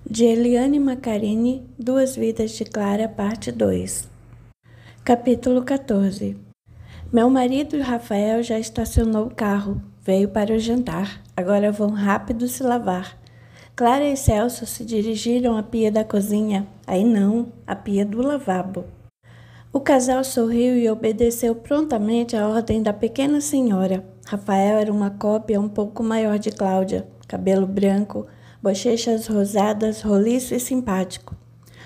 De Eliane Macarini, Duas Vidas de Clara, parte 2. Capítulo 14. Meu marido Rafael já estacionou o carro. Veio para o jantar. Agora vão rápido se lavar. Clara e Celso se dirigiram à pia da cozinha. Aí não, à pia do lavabo. O casal sorriu e obedeceu prontamente à ordem da pequena senhora. Rafael era uma cópia um pouco maior de Cláudia. Cabelo branco, bochechas rosadas, roliço e simpático.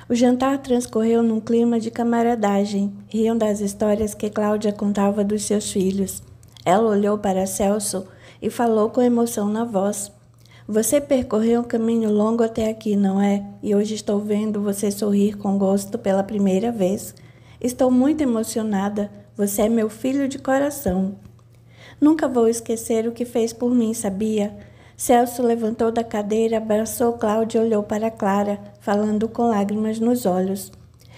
O jantar transcorreu num clima de camaradagem. Riam das histórias que Cláudia contava dos seus filhos. Ela olhou para Celso e falou com emoção na voz. Você percorreu um caminho longo até aqui, não é? E hoje estou vendo você sorrir com gosto pela primeira vez. Estou muito emocionada. Você é meu filho de coração. Nunca vou esquecer o que fez por mim, sabia? Celso levantou da cadeira, abraçou Cláudia e olhou para Clara, falando com lágrimas nos olhos.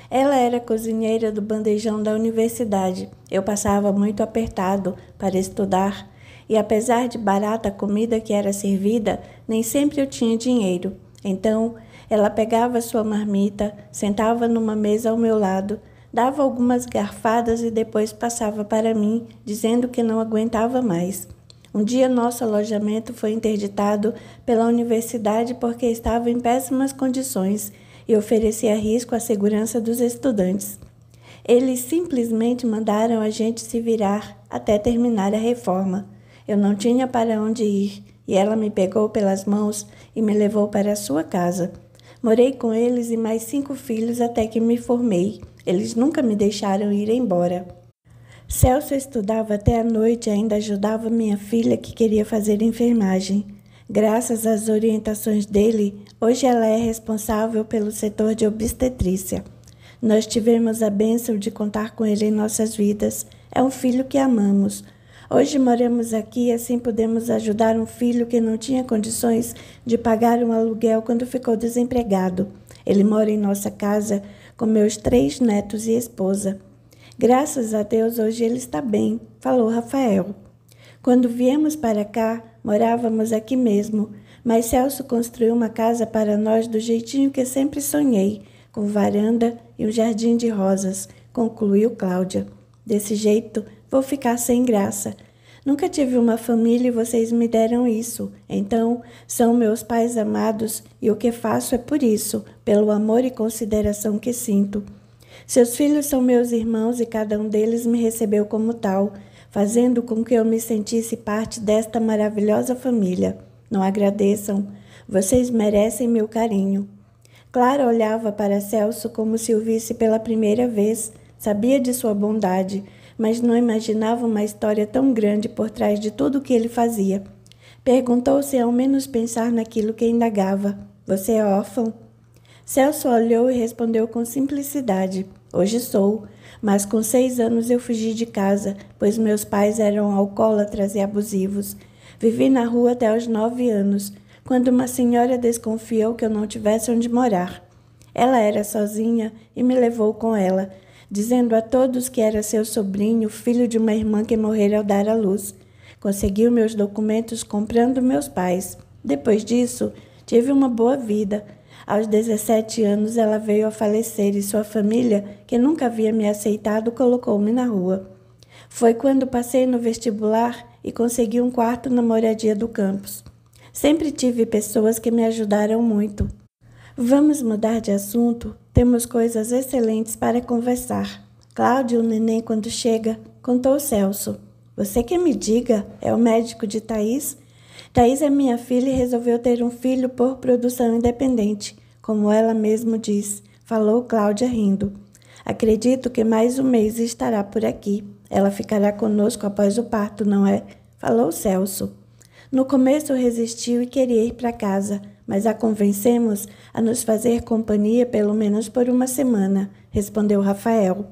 Ela era cozinheira do bandejão da universidade. Eu passava muito apertado para estudar e, apesar de barata a comida que era servida, nem sempre eu tinha dinheiro. Então, ela pegava sua marmita, sentava numa mesa ao meu lado, dava algumas garfadas e depois passava para mim, dizendo que não aguentava mais. Um dia nosso alojamento foi interditado pela universidade porque estava em péssimas condições e oferecia risco à segurança dos estudantes. Eles simplesmente mandaram a gente se virar até terminar a reforma. Eu não tinha para onde ir e ela me pegou pelas mãos e me levou para a sua casa. Morei com eles e mais 5 filhos até que me formei. Eles nunca me deixaram ir embora. Celso estudava até a noite e ainda ajudava minha filha que queria fazer enfermagem. Graças às orientações dele, hoje ela é responsável pelo setor de obstetrícia. Nós tivemos a bênção de contar com ele em nossas vidas. É um filho que amamos. Hoje moramos aqui e assim podemos ajudar um filho que não tinha condições de pagar um aluguel quando ficou desempregado. Ele mora em nossa casa com meus 3 netos e esposa. Graças a Deus, hoje ele está bem, falou Rafael. Quando viemos para cá, morávamos aqui mesmo, mas Celso construiu uma casa para nós do jeitinho que sempre sonhei, com varanda e um jardim de rosas, concluiu Cláudia. Desse jeito, vou ficar sem graça. Nunca tive uma família e vocês me deram isso. Então, são meus pais amados e o que faço é por isso, pelo amor e consideração que sinto. Seus filhos são meus irmãos e cada um deles me recebeu como tal, fazendo com que eu me sentisse parte desta maravilhosa família. Não agradeçam, vocês merecem meu carinho. Clara olhava para Celso como se o visse pela primeira vez. Sabia de sua bondade, mas não imaginava uma história tão grande por trás de tudo o que ele fazia. Perguntou se ao menos pensar naquilo que indagava. Você é órfão? Celso olhou e respondeu com simplicidade. Hoje sou, mas com 6 anos eu fugi de casa, pois meus pais eram alcoólatras e abusivos. Vivi na rua até os 9 anos, quando uma senhora desconfiou que eu não tivesse onde morar. Ela era sozinha e me levou com ela, dizendo a todos que era seu sobrinho, filho de uma irmã que morrera ao dar à luz. Conseguiu meus documentos comprando meus pais. Depois disso, tive uma boa vida. Aos 17 anos, ela veio a falecer e sua família, que nunca havia me aceitado, colocou-me na rua. Foi quando passei no vestibular e consegui um quarto na moradia do campus. Sempre tive pessoas que me ajudaram muito. Vamos mudar de assunto? Temos coisas excelentes para conversar. Cláudio, o neném, quando chega, contou Celso. Você que me diga, é o médico de Thaís? Thaís é minha filha e resolveu ter um filho por produção independente, como ela mesma diz, falou Cláudia rindo. Acredito que mais um mês estará por aqui. Ela ficará conosco após o parto, não é? Falou Celso. No começo resistiu e queria ir para casa, mas a convencemos a nos fazer companhia pelo menos por uma semana, respondeu Rafael.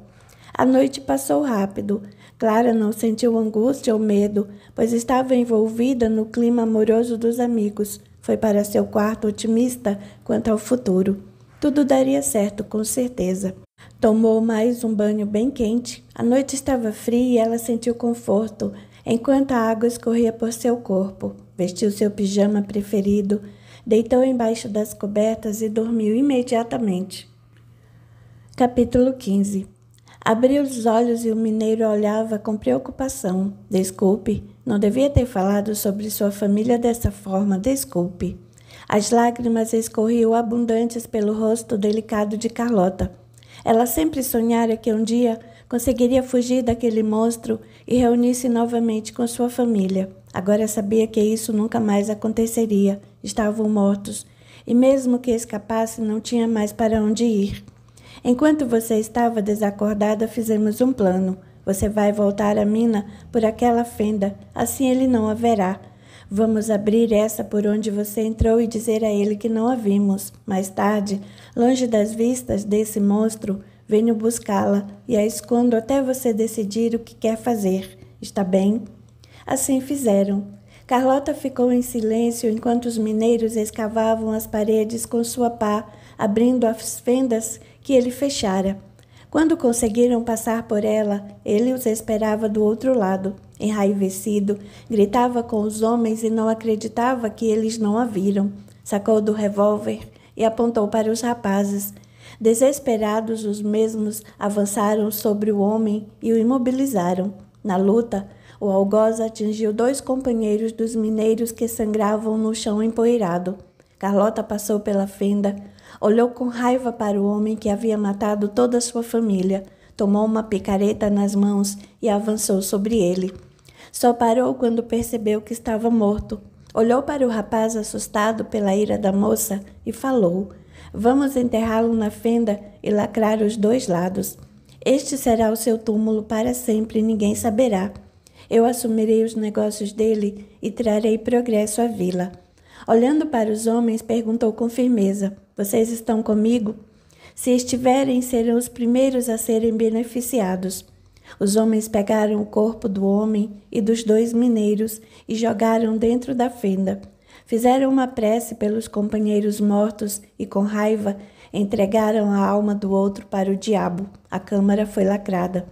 A noite passou rápido. Clara não sentiu angústia ou medo, pois estava envolvida no clima amoroso dos amigos. Foi para seu quarto otimista quanto ao futuro. Tudo daria certo, com certeza. Tomou mais um banho bem quente. A noite estava fria e ela sentiu conforto, enquanto a água escorria por seu corpo. Vestiu seu pijama preferido. Deitou embaixo das cobertas e dormiu imediatamente. Capítulo 15. Abriu os olhos e o mineiro olhava com preocupação. Desculpe, não devia ter falado sobre sua família dessa forma, desculpe. As lágrimas escorriam abundantes pelo rosto delicado de Carlota. Ela sempre sonhara que um dia conseguiria fugir daquele monstro e reunir-se novamente com sua família. Agora sabia que isso nunca mais aconteceria. Estavam mortos, e mesmo que escapasse, não tinha mais para onde ir. Enquanto você estava desacordada, fizemos um plano. Você vai voltar à mina por aquela fenda, assim ele não a verá. Vamos abrir essa por onde você entrou e dizer a ele que não a vimos. Mais tarde, longe das vistas desse monstro, venho buscá-la e a escondo até você decidir o que quer fazer. Está bem? Assim fizeram. Carlota ficou em silêncio enquanto os mineiros escavavam as paredes com sua pá, abrindo as fendas que ele fechara. Quando conseguiram passar por ela, ele os esperava do outro lado. Enraivecido, gritava com os homens e não acreditava que eles não a viram. Sacou do revólver e apontou para os rapazes. Desesperados, os mesmos avançaram sobre o homem e o imobilizaram. Na luta, o algoz atingiu 2 companheiros dos mineiros que sangravam no chão empoeirado. Carlota passou pela fenda, olhou com raiva para o homem que havia matado toda a sua família, tomou uma picareta nas mãos e avançou sobre ele. Só parou quando percebeu que estava morto. Olhou para o rapaz assustado pela ira da moça e falou: "Vamos enterrá-lo na fenda e lacrar os 2 lados. Este será o seu túmulo para sempre e ninguém saberá. Eu assumirei os negócios dele e trarei progresso à vila." Olhando para os homens, perguntou com firmeza: "Vocês estão comigo? Se estiverem, serão os primeiros a serem beneficiados." Os homens pegaram o corpo do homem e dos 2 mineiros e jogaram dentro da fenda. Fizeram uma prece pelos companheiros mortos e, com raiva, entregaram a alma do outro para o diabo. A câmara foi lacrada.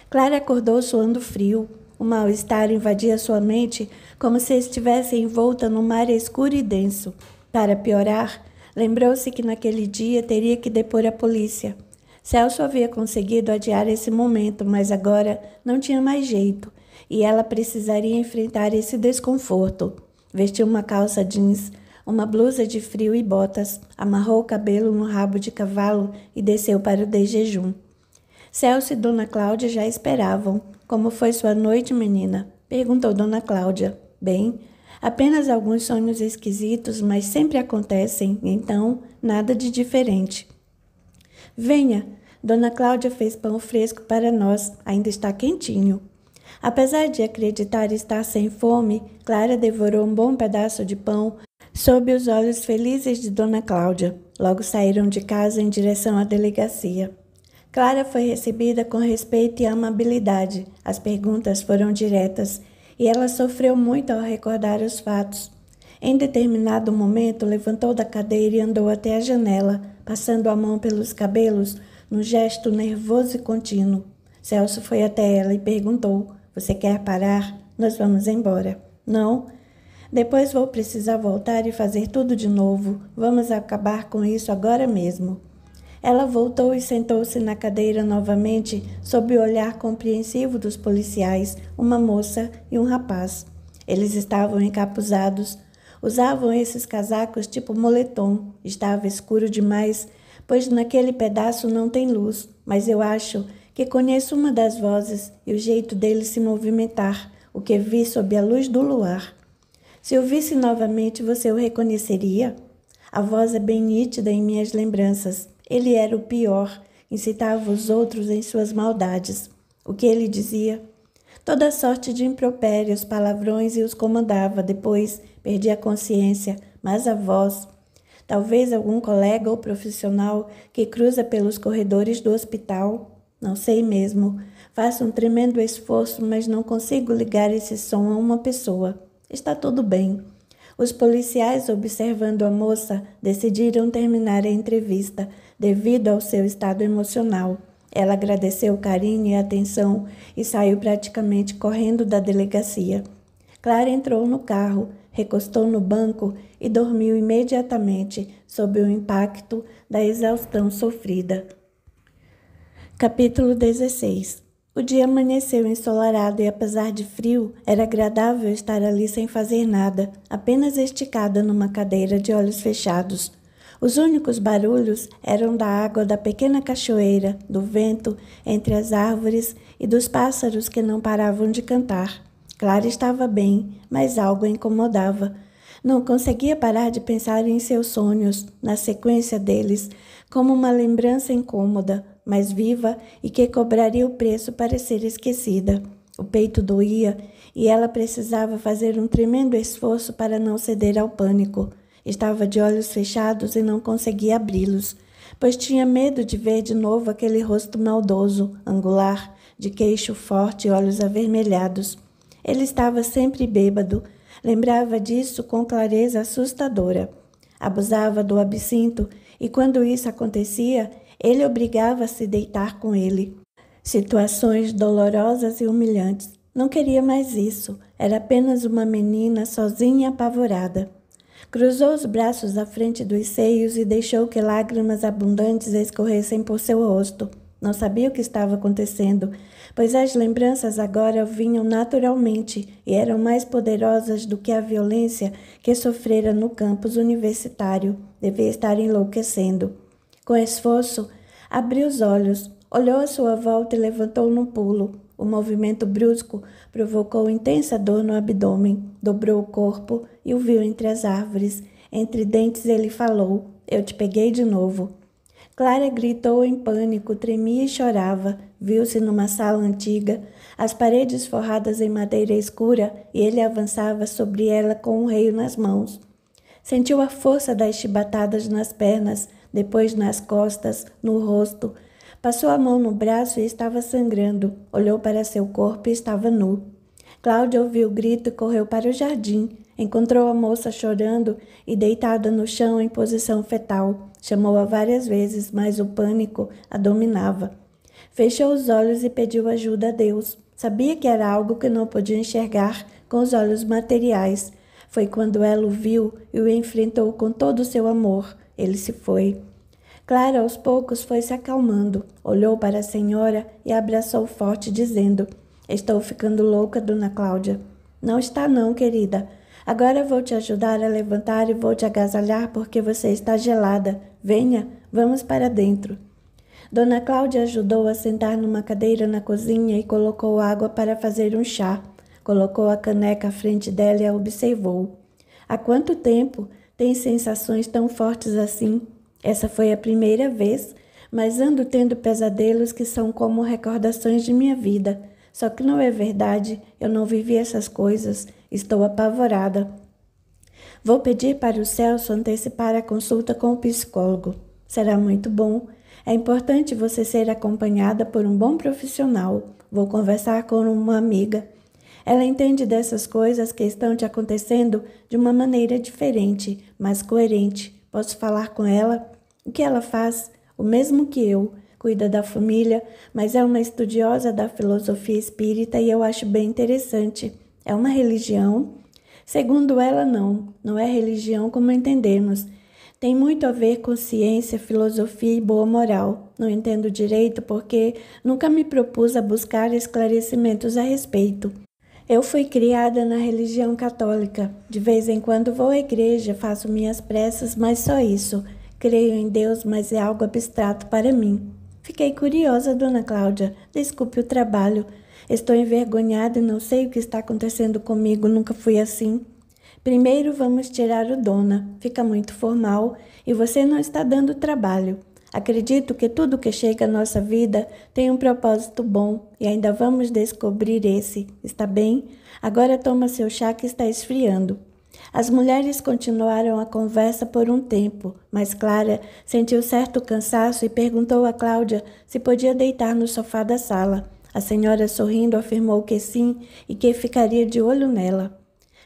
Clara acordou suando frio. O mal-estar invadia sua mente como se estivesse envolta num mar escuro e denso. Para piorar, lembrou-se que naquele dia teria que depor a polícia. Celso havia conseguido adiar esse momento, mas agora não tinha mais jeito, e ela precisaria enfrentar esse desconforto. Vestiu uma calça jeans, uma blusa de frio e botas, amarrou o cabelo no rabo de cavalo e desceu para o desjejum. Celso e Dona Cláudia já esperavam. "Como foi sua noite, menina?" perguntou Dona Cláudia. "Bem, apenas alguns sonhos esquisitos, mas sempre acontecem, então nada de diferente." "Venha, Dona Cláudia fez pão fresco para nós, ainda está quentinho." Apesar de acreditar estar sem fome, Clara devorou um bom pedaço de pão sob os olhos felizes de Dona Cláudia. Logo saíram de casa em direção à delegacia. Clara foi recebida com respeito e amabilidade. As perguntas foram diretas e ela sofreu muito ao recordar os fatos. Em determinado momento, levantou da cadeira e andou até a janela, passando a mão pelos cabelos, num gesto nervoso e contínuo. Celso foi até ela e perguntou: "Você quer parar? Nós vamos embora." "Não. Depois vou precisar voltar e fazer tudo de novo. Vamos acabar com isso agora mesmo." Ela voltou e sentou-se na cadeira novamente, sob o olhar compreensivo dos policiais, uma moça e um rapaz. Eles estavam encapuzados. Usavam esses casacos tipo moletom. Estava escuro demais, pois naquele pedaço não tem luz, mas eu acho que conheço uma das vozes e o jeito dele se movimentar, o que vi sob a luz do luar. "Se o visse novamente, você o reconheceria?" "A voz é bem nítida em minhas lembranças. Ele era o pior, incitava os outros em suas maldades." "O que ele dizia?" "Toda sorte de impropérios, palavrões e os comandava. Depois perdi a consciência, mas a voz... Talvez algum colega ou profissional que cruza pelos corredores do hospital. Não sei mesmo. Faço um tremendo esforço, mas não consigo ligar esse som a uma pessoa. Está tudo bem." Os policiais, observando a moça, decidiram terminar a entrevista, devido ao seu estado emocional. Ela agradeceu o carinho e a atenção e saiu praticamente correndo da delegacia. Clara entrou no carro, recostou no banco e dormiu imediatamente sob o impacto da exaustão sofrida. Capítulo 16. O dia amanheceu ensolarado e, apesar de frio, era agradável estar ali sem fazer nada, apenas esticada numa cadeira de olhos fechados. Os únicos barulhos eram da água da pequena cachoeira, do vento entre as árvores e dos pássaros que não paravam de cantar. Clara estava bem, mas algo a incomodava. Não conseguia parar de pensar em seus sonhos, na sequência deles, como uma lembrança incômoda, mas viva e que cobraria o preço para ser esquecida. O peito doía e ela precisava fazer um tremendo esforço para não ceder ao pânico. Estava de olhos fechados e não conseguia abri-los, pois tinha medo de ver de novo aquele rosto maldoso, angular, de queixo forte e olhos avermelhados. Ele estava sempre bêbado, lembrava disso com clareza assustadora. Abusava do absinto e, quando isso acontecia, ele obrigava a se deitar com ele. Situações dolorosas e humilhantes. Não queria mais isso. Era apenas uma menina sozinha e apavorada. Cruzou os braços à frente dos seios e deixou que lágrimas abundantes escorressem por seu rosto. Não sabia o que estava acontecendo, pois as lembranças agora vinham naturalmente e eram mais poderosas do que a violência que sofrera no campus universitário. Devia estar enlouquecendo. Com esforço, abriu os olhos, olhou à sua volta e levantou num pulo. O movimento brusco provocou intensa dor no abdômen. Dobrou o corpo e o viu entre as árvores. Entre dentes ele falou: "Eu te peguei de novo." Clara gritou em pânico, tremia e chorava. Viu-se numa sala antiga, as paredes forradas em madeira escura, e ele avançava sobre ela com um reio nas mãos. Sentiu a força das chibatadas nas pernas, depois nas costas, no rosto. Passou a mão no braço e estava sangrando. Olhou para seu corpo e estava nu. Cláudia ouviu o grito e correu para o jardim. Encontrou a moça chorando e deitada no chão em posição fetal. Chamou-a várias vezes, mas o pânico a dominava. Fechou os olhos e pediu ajuda a Deus. Sabia que era algo que não podia enxergar com os olhos materiais. Foi quando ela o viu e o enfrentou com todo o seu amor. Ele se foi. Clara, aos poucos, foi se acalmando. Olhou para a senhora e a abraçou forte, dizendo: "Estou ficando louca, dona Cláudia." "Não está não, querida. Agora vou te ajudar a levantar e vou te agasalhar porque você está gelada. Venha, vamos para dentro." Dona Cláudia ajudou a sentar numa cadeira na cozinha e colocou água para fazer um chá. Colocou a caneca à frente dela e a observou. "Há quanto tempo tem sensações tão fortes assim?" "Essa foi a primeira vez, mas ando tendo pesadelos que são como recordações de minha vida. Só que não é verdade, eu não vivi essas coisas, estou apavorada. Vou pedir para o Celso antecipar a consulta com o psicólogo. Será muito bom. É importante você ser acompanhada por um bom profissional. Vou conversar com uma amiga. Ela entende dessas coisas que estão te acontecendo de uma maneira diferente, mas coerente. Posso falar com ela?" "O que ela faz?" "O mesmo que eu. Cuida da família, mas é uma estudiosa da filosofia espírita e eu acho bem interessante. É uma religião?" "Segundo ela, não. Não é religião como entendemos. Tem muito a ver com ciência, filosofia e boa moral. Não entendo direito porque nunca me propus a buscar esclarecimentos a respeito. Eu fui criada na religião católica. De vez em quando vou à igreja, faço minhas preces, mas só isso. Creio em Deus, mas é algo abstrato para mim." "Fiquei curiosa, dona Cláudia. Desculpe o trabalho. Estou envergonhada e não sei o que está acontecendo comigo. Nunca fui assim." "Primeiro vamos tirar o dona. Fica muito formal e você não está dando trabalho. Acredito que tudo que chega à nossa vida tem um propósito bom e ainda vamos descobrir esse. Está bem? Agora toma seu chá que está esfriando." As mulheres continuaram a conversa por um tempo, mas Clara sentiu certo cansaço e perguntou a Cláudia se podia deitar no sofá da sala. A senhora, sorrindo, afirmou que sim e que ficaria de olho nela.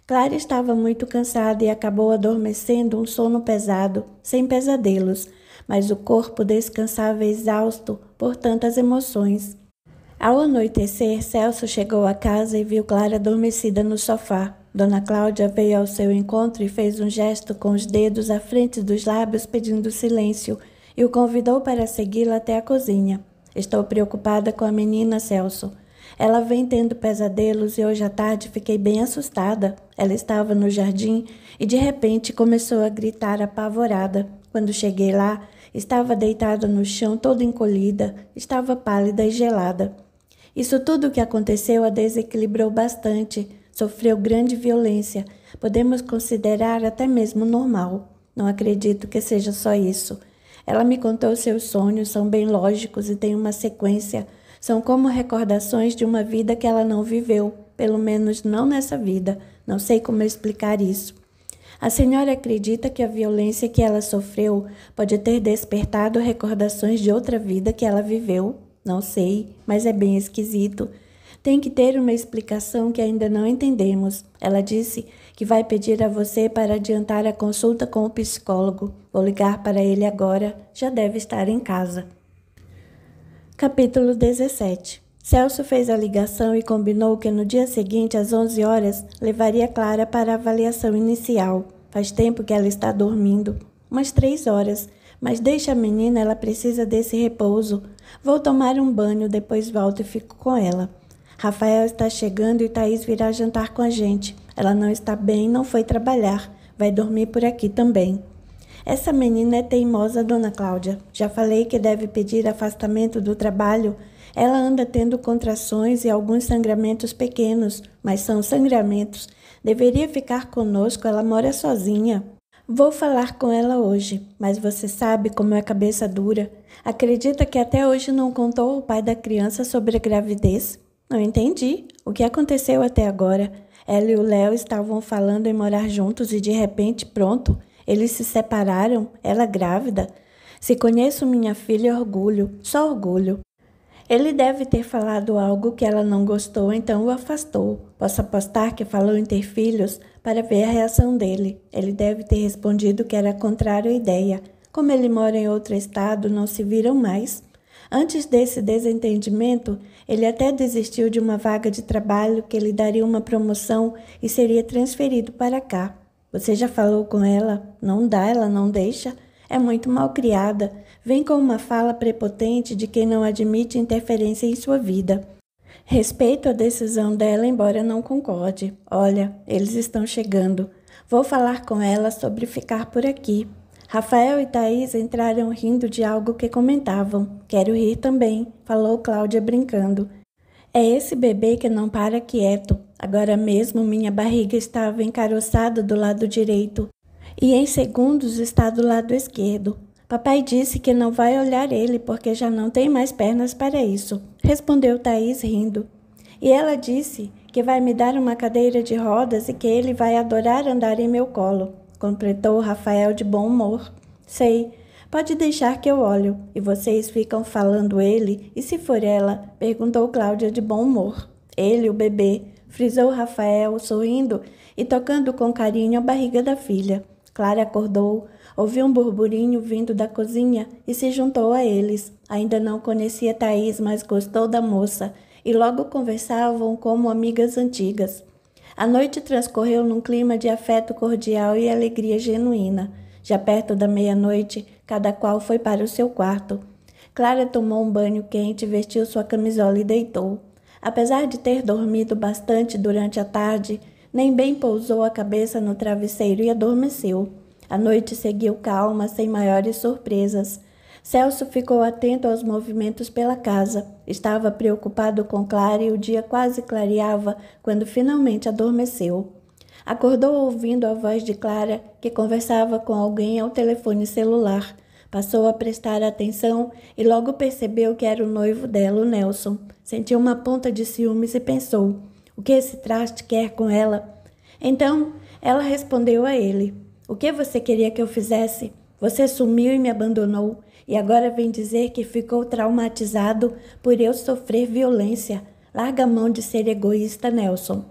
Clara estava muito cansada e acabou adormecendo um sono pesado, sem pesadelos, mas o corpo descansava exausto por tantas emoções. Ao anoitecer, Celso chegou à casa e viu Clara adormecida no sofá. Dona Cláudia veio ao seu encontro e fez um gesto com os dedos à frente dos lábios pedindo silêncio e o convidou para segui-la até a cozinha. Estou preocupada com a menina, Celso. Ela vem tendo pesadelos e hoje à tarde fiquei bem assustada. Ela estava no jardim e de repente começou a gritar apavorada. Quando cheguei lá, estava deitada no chão toda encolhida, estava pálida e gelada. Isso tudo que aconteceu a desequilibrou bastante, sofreu grande violência, podemos considerar até mesmo normal. Não acredito que seja só isso. Ela me contou seus sonhos, são bem lógicos e têm uma sequência. São como recordações de uma vida que ela não viveu, pelo menos não nessa vida. Não sei como explicar isso. A senhora acredita que a violência que ela sofreu pode ter despertado recordações de outra vida que ela viveu? Não sei, mas é bem esquisito. Tem que ter uma explicação que ainda não entendemos. Ela disse que vai pedir a você para adiantar a consulta com o psicólogo. Vou ligar para ele agora, já deve estar em casa. Capítulo 17. Celso fez a ligação e combinou que no dia seguinte, às 11 horas, levaria Clara para a avaliação inicial. Faz tempo que ela está dormindo, umas 3 horas, mas deixa a menina, ela precisa desse repouso. Vou tomar um banho, depois volto e fico com ela. Rafael está chegando e Thaís virá jantar com a gente. Ela não está bem, não foi trabalhar. Vai dormir por aqui também. Essa menina é teimosa, Dona Cláudia. Já falei que deve pedir afastamento do trabalho. Ela anda tendo contrações e alguns sangramentos pequenos, mas são sangramentos. Deveria ficar conosco, ela mora sozinha. Vou falar com ela hoje, mas você sabe como é cabeça dura. Acredita que até hoje não contou ao pai da criança sobre a gravidez? Não entendi. O que aconteceu até agora? Ela e o Léo estavam falando em morar juntos e de repente, pronto, eles se separaram, ela grávida. Se conheço minha filha, orgulho, só orgulho. Ele deve ter falado algo que ela não gostou, então o afastou. Posso apostar que falou em ter filhos para ver a reação dele. Ele deve ter respondido que era contrário à ideia. Como ele mora em outro estado, não se viram mais. Antes desse desentendimento, ele até desistiu de uma vaga de trabalho que lhe daria uma promoção e seria transferido para cá. Você já falou com ela? Não dá, ela não deixa. É muito malcriada. Vem com uma fala prepotente de quem não admite interferência em sua vida. Respeito a decisão dela, embora não concorde. Olha, eles estão chegando. Vou falar com ela sobre ficar por aqui. Rafael e Thaís entraram rindo de algo que comentavam. Quero rir também, falou Cláudia brincando. É esse bebê que não para quieto. Agora mesmo minha barriga estava encaroçada do lado direito e em segundos está do lado esquerdo. Papai disse que não vai olhar ele porque já não tem mais pernas para isso, respondeu Thaís rindo. E ela disse que vai me dar uma cadeira de rodas e que ele vai adorar andar em meu colo, completou Rafael de bom humor. Sei, pode deixar que eu olho. E vocês ficam falando ele? E se for ela? Perguntou Cláudia de bom humor. Ele, o bebê, frisou Rafael, sorrindo e tocando com carinho a barriga da filha. Clara acordou, ouviu um burburinho vindo da cozinha e se juntou a eles. Ainda não conhecia Thaís, mas gostou da moça e logo conversavam como amigas antigas. A noite transcorreu num clima de afeto cordial e alegria genuína. Já perto da meia-noite, cada qual foi para o seu quarto. Clara tomou um banho quente, vestiu sua camisola e deitou. Apesar de ter dormido bastante durante a tarde, nem bem pousou a cabeça no travesseiro e adormeceu. A noite seguiu calma, sem maiores surpresas. Celso ficou atento aos movimentos pela casa. Estava preocupado com Clara e o dia quase clareava quando finalmente adormeceu. Acordou ouvindo a voz de Clara, que conversava com alguém ao telefone celular. Passou a prestar atenção e logo percebeu que era o noivo dela, o Nelson. Sentiu uma ponta de ciúmes e pensou: o que esse traste quer com ela? Então, ela respondeu a ele: o que você queria que eu fizesse? Você sumiu e me abandonou, e agora vem dizer que ficou traumatizado por eu sofrer violência. Larga a mão de ser egoísta, Nelson.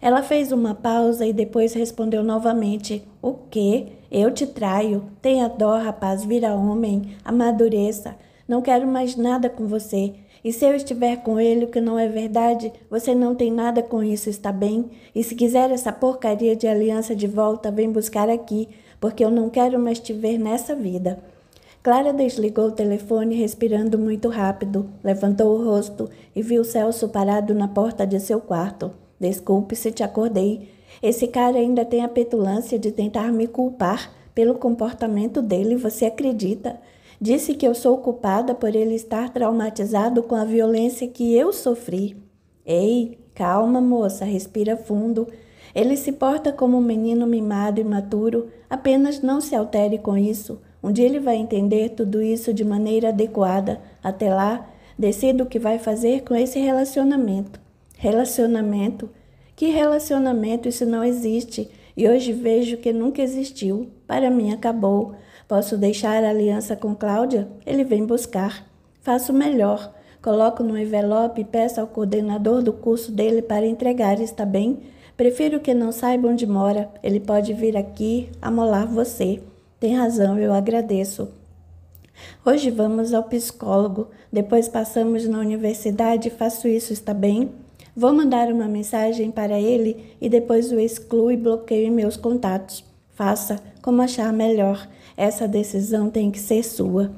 Ela fez uma pausa e depois respondeu novamente: o quê? Eu te traio. Tenha dó, rapaz, vira homem, amadureça. Não quero mais nada com você. E se eu estiver com ele, o que não é verdade, você não tem nada com isso, está bem? E se quiser essa porcaria de aliança de volta, vem buscar aqui, porque eu não quero mais te ver nessa vida. Clara desligou o telefone, respirando muito rápido. Levantou o rosto e viu Celso parado na porta de seu quarto. Desculpe se te acordei. Esse cara ainda tem a petulância de tentar me culpar pelo comportamento dele, você acredita? Disse que eu sou culpada por ele estar traumatizado com a violência que eu sofri. Ei, calma, moça, respira fundo. Ele se porta como um menino mimado e imaturo, apenas não se altere com isso. Um dia ele vai entender tudo isso de maneira adequada. Até lá, decida o que vai fazer com esse relacionamento. Relacionamento? Que relacionamento? Isso não existe. E hoje vejo que nunca existiu. Para mim acabou. Posso deixar a aliança com Cláudia? Ele vem buscar. Faço melhor. Coloco no envelope e peço ao coordenador do curso dele para entregar, está bem? Prefiro que não saiba onde mora. Ele pode vir aqui amolar você. Tem razão, eu agradeço. Hoje vamos ao psicólogo. Depois passamos na universidade e faço isso, está bem? Vou mandar uma mensagem para ele e depois o excluo e bloqueio em meus contatos. Faça como achar melhor. Essa decisão tem que ser sua.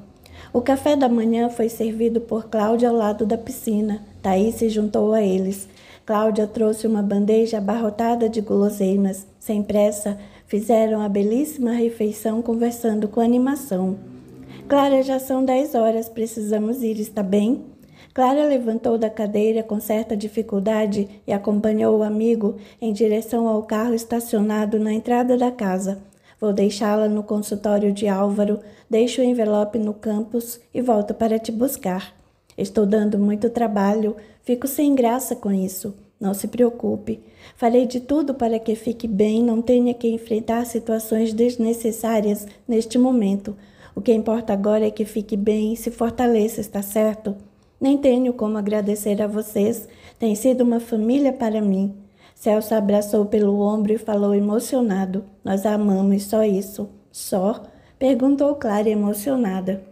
O café da manhã foi servido por Cláudia ao lado da piscina. Thaís se juntou a eles. Cláudia trouxe uma bandeja abarrotada de guloseimas. Sem pressa, fizeram a belíssima refeição conversando com animação. Clara, já são 10 horas, precisamos ir, está bem? Clara levantou da cadeira com certa dificuldade e acompanhou o amigo em direção ao carro estacionado na entrada da casa. Vou deixá-la no consultório de Álvaro, deixo o envelope no campus e volto para te buscar. Estou dando muito trabalho, fico sem graça com isso. Não se preocupe. Farei de tudo para que fique bem, não tenha que enfrentar situações desnecessárias neste momento. O que importa agora é que fique bem e se fortaleça, está certo? Nem tenho como agradecer a vocês. Tem sido uma família para mim. Celso abraçou pelo ombro e falou emocionado. Nós a amamos, só isso. Só? Perguntou Clara emocionada.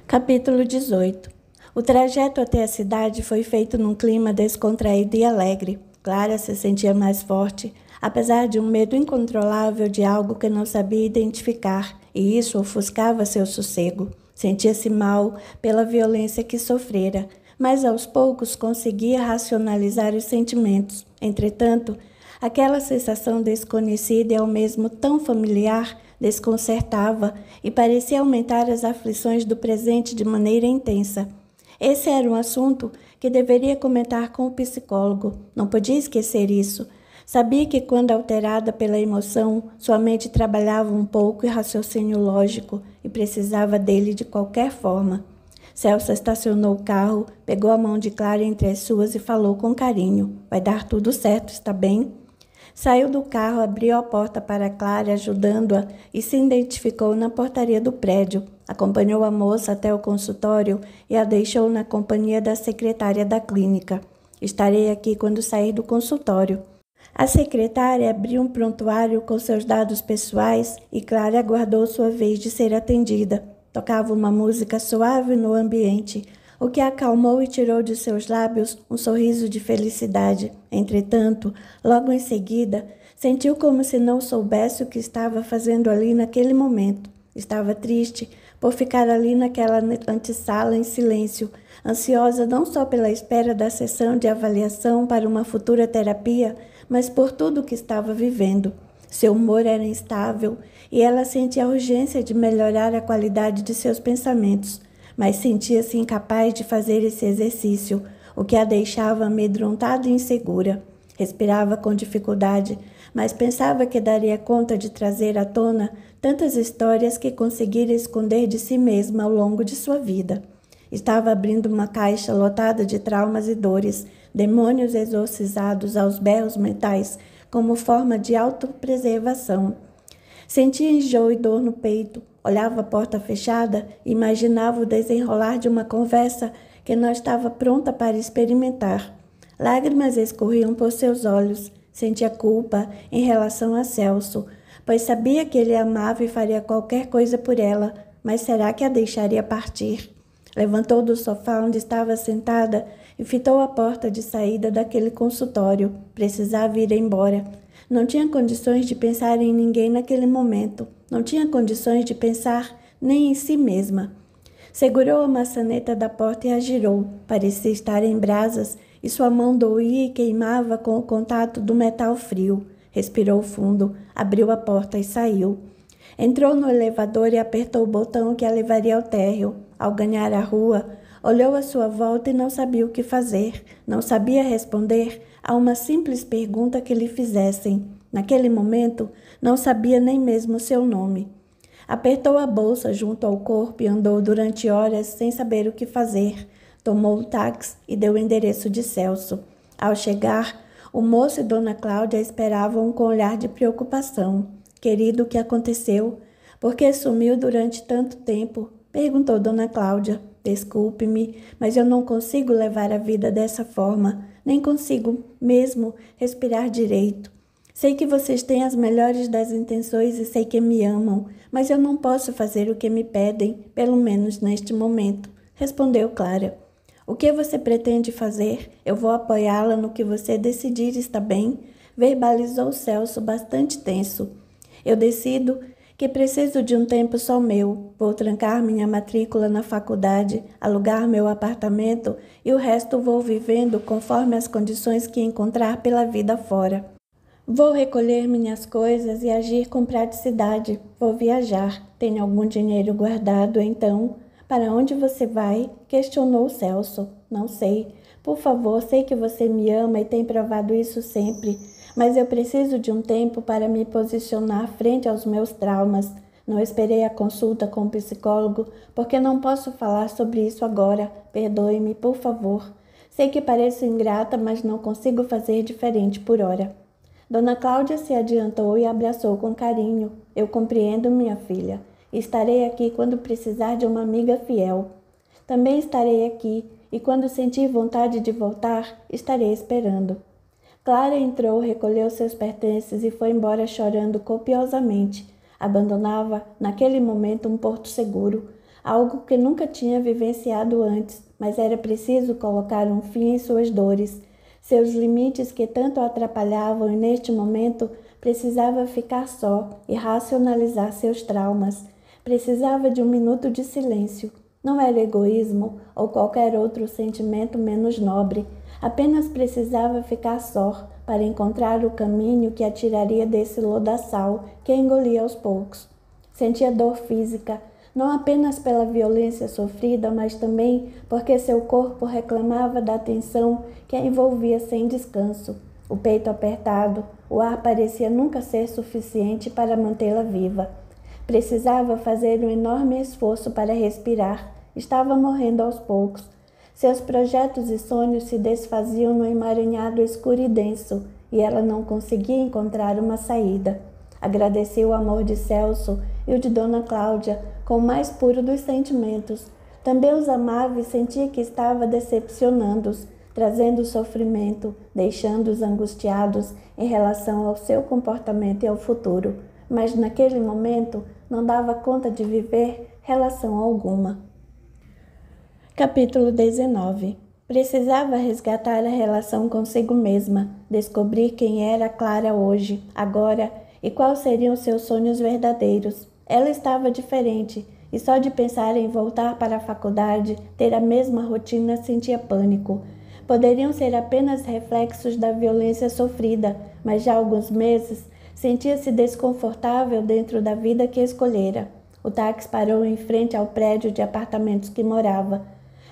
Capítulo 18. O trajeto até a cidade foi feito num clima descontraído e alegre. Clara se sentia mais forte, apesar de um medo incontrolável de algo que não sabia identificar, e isso ofuscava seu sossego. Sentia-se mal pela violência que sofrera, mas aos poucos conseguia racionalizar os sentimentos. Entretanto, aquela sensação desconhecida e ao mesmo tão familiar desconcertava e parecia aumentar as aflições do presente de maneira intensa. Esse era um assunto que deveria comentar com o psicólogo. Não podia esquecer isso. Sabia que quando alterada pela emoção, sua mente trabalhava um pouco e raciocínio lógico e precisava dele de qualquer forma. Celso estacionou o carro, pegou a mão de Clara entre as suas e falou com carinho. Vai dar tudo certo, está bem? Saiu do carro, abriu a porta para Clara, ajudando-a, e se identificou na portaria do prédio. Acompanhou a moça até o consultório e a deixou na companhia da secretária da clínica. Estarei aqui quando sair do consultório. A secretária abriu um prontuário com seus dados pessoais e Clara aguardou sua vez de ser atendida. Tocava uma música suave no ambiente, o que a acalmou e tirou de seus lábios um sorriso de felicidade. Entretanto, logo em seguida, sentiu como se não soubesse o que estava fazendo ali naquele momento. Estava triste por ficar ali naquela antessala em silêncio, ansiosa não só pela espera da sessão de avaliação para uma futura terapia, mas por tudo o que estava vivendo. Seu humor era instável e ela sentia a urgência de melhorar a qualidade de seus pensamentos, mas sentia-se incapaz de fazer esse exercício, o que a deixava amedrontada e insegura. Respirava com dificuldade, mas pensava que daria conta de trazer à tona tantas histórias que conseguira esconder de si mesma ao longo de sua vida. Estava abrindo uma caixa lotada de traumas e dores, demônios exorcizados aos berros mentais, como forma de autopreservação. Sentia enjoo e dor no peito, olhava a porta fechada e imaginava o desenrolar de uma conversa que não estava pronta para experimentar. Lágrimas escorriam por seus olhos, sentia culpa em relação a Celso, pois sabia que ele a amava e faria qualquer coisa por ela, mas será que a deixaria partir? Levantou do sofá onde estava sentada e fitou a porta de saída daquele consultório. Precisava ir embora. Não tinha condições de pensar em ninguém naquele momento. Não tinha condições de pensar nem em si mesma. Segurou a maçaneta da porta e a girou. Parecia estar em brasas e sua mão doía e queimava com o contato do metal frio. Respirou fundo, abriu a porta e saiu. Entrou no elevador e apertou o botão que a levaria ao térreo. Ao ganhar a rua, olhou à sua volta e não sabia o que fazer. Não sabia responder a uma simples pergunta que lhe fizessem. Naquele momento, não sabia nem mesmo seu nome. Apertou a bolsa junto ao corpo e andou durante horas sem saber o que fazer. Tomou o táxi e deu o endereço de Celso. Ao chegar, o moço e Dona Cláudia esperavam com olhar de preocupação. Querido, o que aconteceu? Por que sumiu durante tanto tempo? Perguntou Dona Cláudia. Desculpe-me, mas eu não consigo levar a vida dessa forma. Nem consigo mesmo respirar direito. Sei que vocês têm as melhores das intenções e sei que me amam, mas eu não posso fazer o que me pedem, pelo menos neste momento, respondeu Clara. O que você pretende fazer? Eu vou apoiá-la no que você decidir, está bem? Verbalizou Celso bastante tenso. Eu decido que preciso de um tempo só meu. Vou trancar minha matrícula na faculdade, alugar meu apartamento e o resto vou vivendo conforme as condições que encontrar pela vida fora. Vou recolher minhas coisas e agir com praticidade. Vou viajar. Tenho algum dinheiro guardado, então? Para onde você vai? Questionou Celso. Não sei. Por favor, sei que você me ama e tem provado isso sempre, mas eu preciso de um tempo para me posicionar frente aos meus traumas. Não esperei a consulta com o psicólogo, porque não posso falar sobre isso agora. Perdoe-me, por favor. Sei que pareço ingrata, mas não consigo fazer diferente por hora. Dona Cláudia se adiantou e abraçou com carinho. Eu compreendo, minha filha. Estarei aqui quando precisar de uma amiga fiel. Também estarei aqui, e quando sentir vontade de voltar, estarei esperando. Clara entrou, recolheu seus pertences e foi embora chorando copiosamente. Abandonava, naquele momento, um porto seguro, algo que nunca tinha vivenciado antes, mas era preciso colocar um fim em suas dores, seus limites que tanto a atrapalhavam, e neste momento precisava ficar só e racionalizar seus traumas. Precisava de um minuto de silêncio. Não era egoísmo ou qualquer outro sentimento menos nobre. Apenas precisava ficar só para encontrar o caminho que a tiraria desse lodaçal que engolia aos poucos. Sentia dor física, não apenas pela violência sofrida, mas também porque seu corpo reclamava da atenção que a envolvia sem descanso. O peito apertado, o ar parecia nunca ser suficiente para mantê-la viva. Precisava fazer um enorme esforço para respirar. Estava morrendo aos poucos. Seus projetos e sonhos se desfaziam no emaranhado escuro e denso, e ela não conseguia encontrar uma saída. Agradeceu o amor de Celso e o de Dona Cláudia com o mais puro dos sentimentos. Também os amava e sentia que estava decepcionando-os, trazendo sofrimento, deixando-os angustiados em relação ao seu comportamento e ao futuro. Mas naquele momento não dava conta de viver relação alguma. Capítulo 19. Precisava resgatar a relação consigo mesma, descobrir quem era Clara hoje, agora, e quais seriam seus sonhos verdadeiros. Ela estava diferente, e só de pensar em voltar para a faculdade, ter a mesma rotina, sentia pânico. Poderiam ser apenas reflexos da violência sofrida, mas já há alguns meses sentia-se desconfortável dentro da vida que escolhera. O táxi parou em frente ao prédio de apartamentos que morava.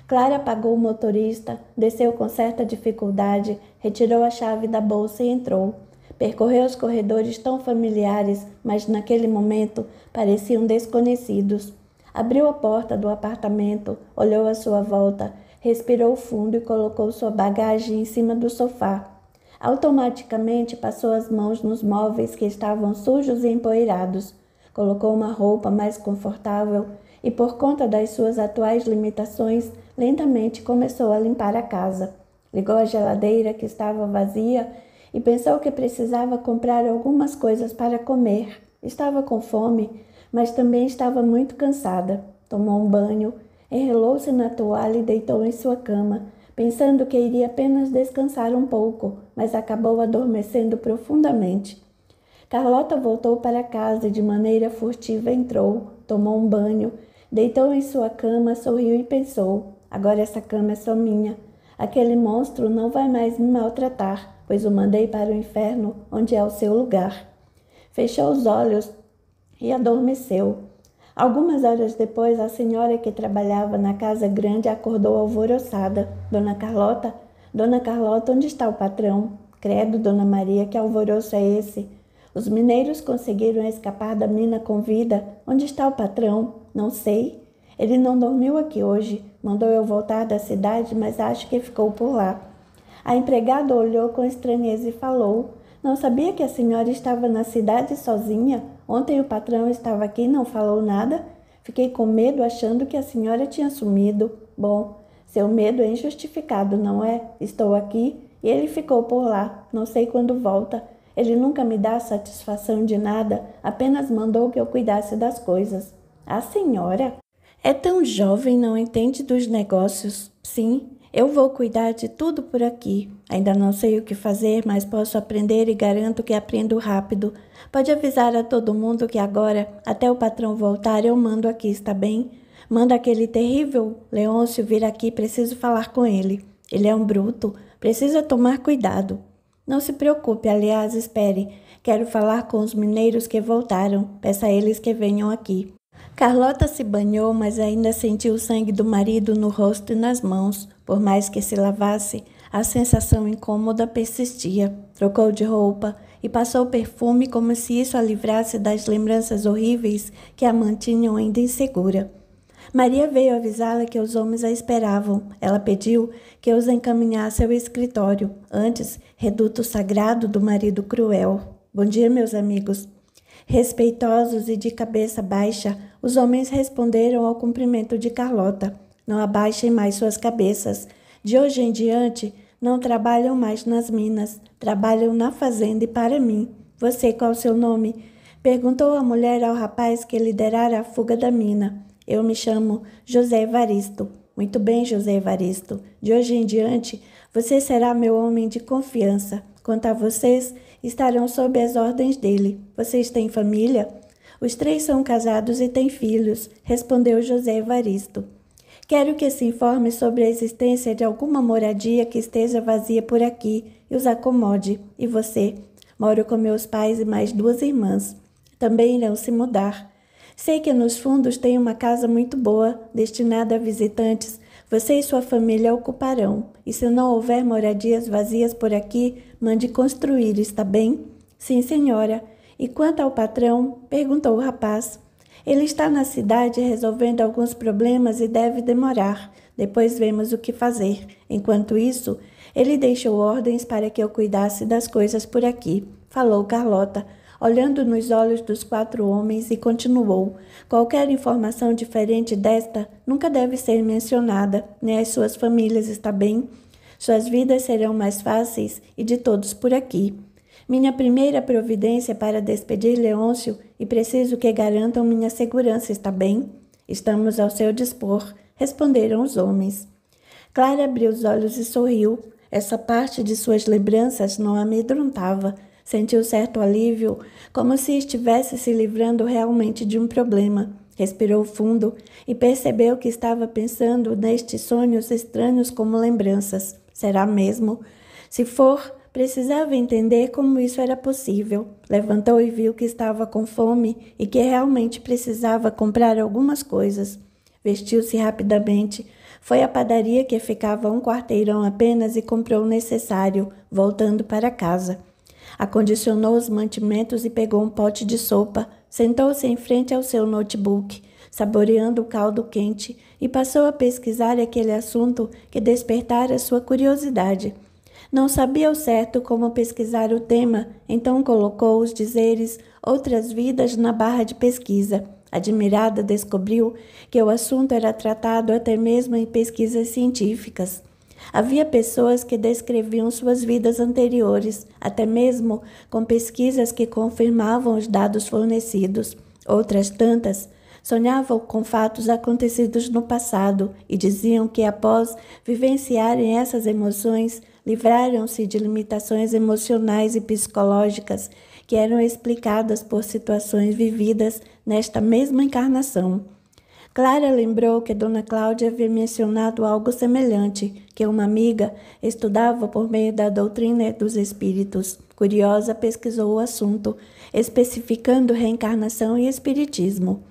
Clara pagou o motorista, desceu com certa dificuldade, retirou a chave da bolsa e entrou. Percorreu os corredores tão familiares, mas naquele momento pareciam desconhecidos. Abriu a porta do apartamento, olhou à sua volta, respirou fundo e colocou sua bagagem em cima do sofá. Automaticamente passou as mãos nos móveis que estavam sujos e empoeirados. Colocou uma roupa mais confortável e, por conta das suas atuais limitações, lentamente começou a limpar a casa. Ligou a geladeira, que estava vazia, e pensou que precisava comprar algumas coisas para comer. Estava com fome, mas também estava muito cansada. Tomou um banho, Enrolou-se na toalha e deitou em sua cama, pensando que iria apenas descansar um pouco, mas acabou adormecendo profundamente. Carlota voltou para casa e de maneira furtiva entrou, tomou um banho, deitou em sua cama, sorriu e pensou: agora essa cama é só minha. Aquele monstro não vai mais me maltratar, pois o mandei para o inferno, onde é o seu lugar. Fechou os olhos e adormeceu. Algumas horas depois, a senhora que trabalhava na casa grande acordou alvoroçada. Dona Carlota, onde está o patrão? Credo, Dona Maria, que alvoroço é esse? Os mineiros conseguiram escapar da mina com vida. Onde está o patrão? Não sei. Ele não dormiu aqui hoje. Mandou eu voltar da cidade, mas acho que ficou por lá. A empregada olhou com estranheza e falou: não sabia que a senhora estava na cidade sozinha? Ontem o patrão estava aqui e não falou nada. Fiquei com medo, achando que a senhora tinha sumido. Bom, seu medo é injustificado, não é? Estou aqui e ele ficou por lá. Não sei quando volta. Ele nunca me dá satisfação de nada, apenas mandou que eu cuidasse das coisas. A senhora é tão jovem, não entende dos negócios. Sim, eu vou cuidar de tudo por aqui. Ainda não sei o que fazer, mas posso aprender e garanto que aprendo rápido. Pode avisar a todo mundo que agora, até o patrão voltar, eu mando aqui, está bem? Manda aquele terrível Leôncio vir aqui, preciso falar com ele. Ele é um bruto, precisa tomar cuidado. Não se preocupe, aliás, espere. Quero falar com os mineiros que voltaram. Peça a eles que venham aqui. Carlota se banhou, mas ainda sentiu o sangue do marido no rosto e nas mãos. Por mais que se lavasse, a sensação incômoda persistia. Trocou de roupa e passou perfume como se isso a livrasse das lembranças horríveis que a mantinham ainda insegura. Maria veio avisá-la que os homens a esperavam. Ela pediu que os encaminhasse ao escritório, antes, reduto sagrado do marido cruel. Bom dia, meus amigos. Respeitosos e de cabeça baixa, os homens responderam ao cumprimento de Carlota. Não abaixem mais suas cabeças. De hoje em diante, não trabalham mais nas minas. Trabalham na fazenda e para mim. Você, qual o seu nome? Perguntou a mulher ao rapaz que liderara a fuga da mina. Eu me chamo José Evaristo. Muito bem, José Evaristo. De hoje em diante, você será meu homem de confiança. Quanto a vocês, estarão sob as ordens dele. Vocês têm família? Os 3 são casados e têm filhos, respondeu José Evaristo. Quero que se informe sobre a existência de alguma moradia que esteja vazia por aqui e os acomode. E você? Moro com meus pais e mais 2 irmãs. Também irão se mudar. Sei que nos fundos tem uma casa muito boa, destinada a visitantes. Você e sua família ocuparão. E se não houver moradias vazias por aqui, mande construir, está bem? Sim, senhora. E quanto ao patrão? Perguntou o rapaz. Ele está na cidade resolvendo alguns problemas e deve demorar. Depois vemos o que fazer. Enquanto isso, ele deixou ordens para que eu cuidasse das coisas por aqui. Falou Carlota, olhando nos olhos dos 4 homens, e continuou: qualquer informação diferente desta nunca deve ser mencionada, nem as suas famílias, está bem? Suas vidas serão mais fáceis e de todos por aqui. Minha primeira providência para despedir Leôncio e preciso que garantam minha segurança, está bem? Estamos ao seu dispor, responderam os homens. Clara abriu os olhos e sorriu. Essa parte de suas lembranças não a amedrontava. Sentiu certo alívio, como se estivesse se livrando realmente de um problema. Respirou fundo e percebeu que estava pensando nestes sonhos estranhos como lembranças. Será mesmo? Se for, precisava entender como isso era possível. Levantou e viu que estava com fome e que realmente precisava comprar algumas coisas. Vestiu-se rapidamente, foi à padaria que ficava a 1 quarteirão apenas e comprou o necessário, voltando para casa. Acondicionou os mantimentos e pegou um pote de sopa. Sentou-se em frente ao seu notebook, saboreando o caldo quente, e passou a pesquisar aquele assunto que despertara sua curiosidade. Não sabia ao certo como pesquisar o tema, então colocou os dizeres outras vidas na barra de pesquisa. Admirada, descobriu que o assunto era tratado até mesmo em pesquisas científicas. Havia pessoas que descreviam suas vidas anteriores, até mesmo com pesquisas que confirmavam os dados fornecidos. Outras tantas Sonhavam com fatos acontecidos no passado e diziam que, após vivenciarem essas emoções, livraram-se de limitações emocionais e psicológicas que eram explicadas por situações vividas nesta mesma encarnação. Clara lembrou que Dona Cláudia havia mencionado algo semelhante, que uma amiga estudava por meio da doutrina dos espíritos. Curiosa, pesquisou o assunto, especificando reencarnação e espiritismo.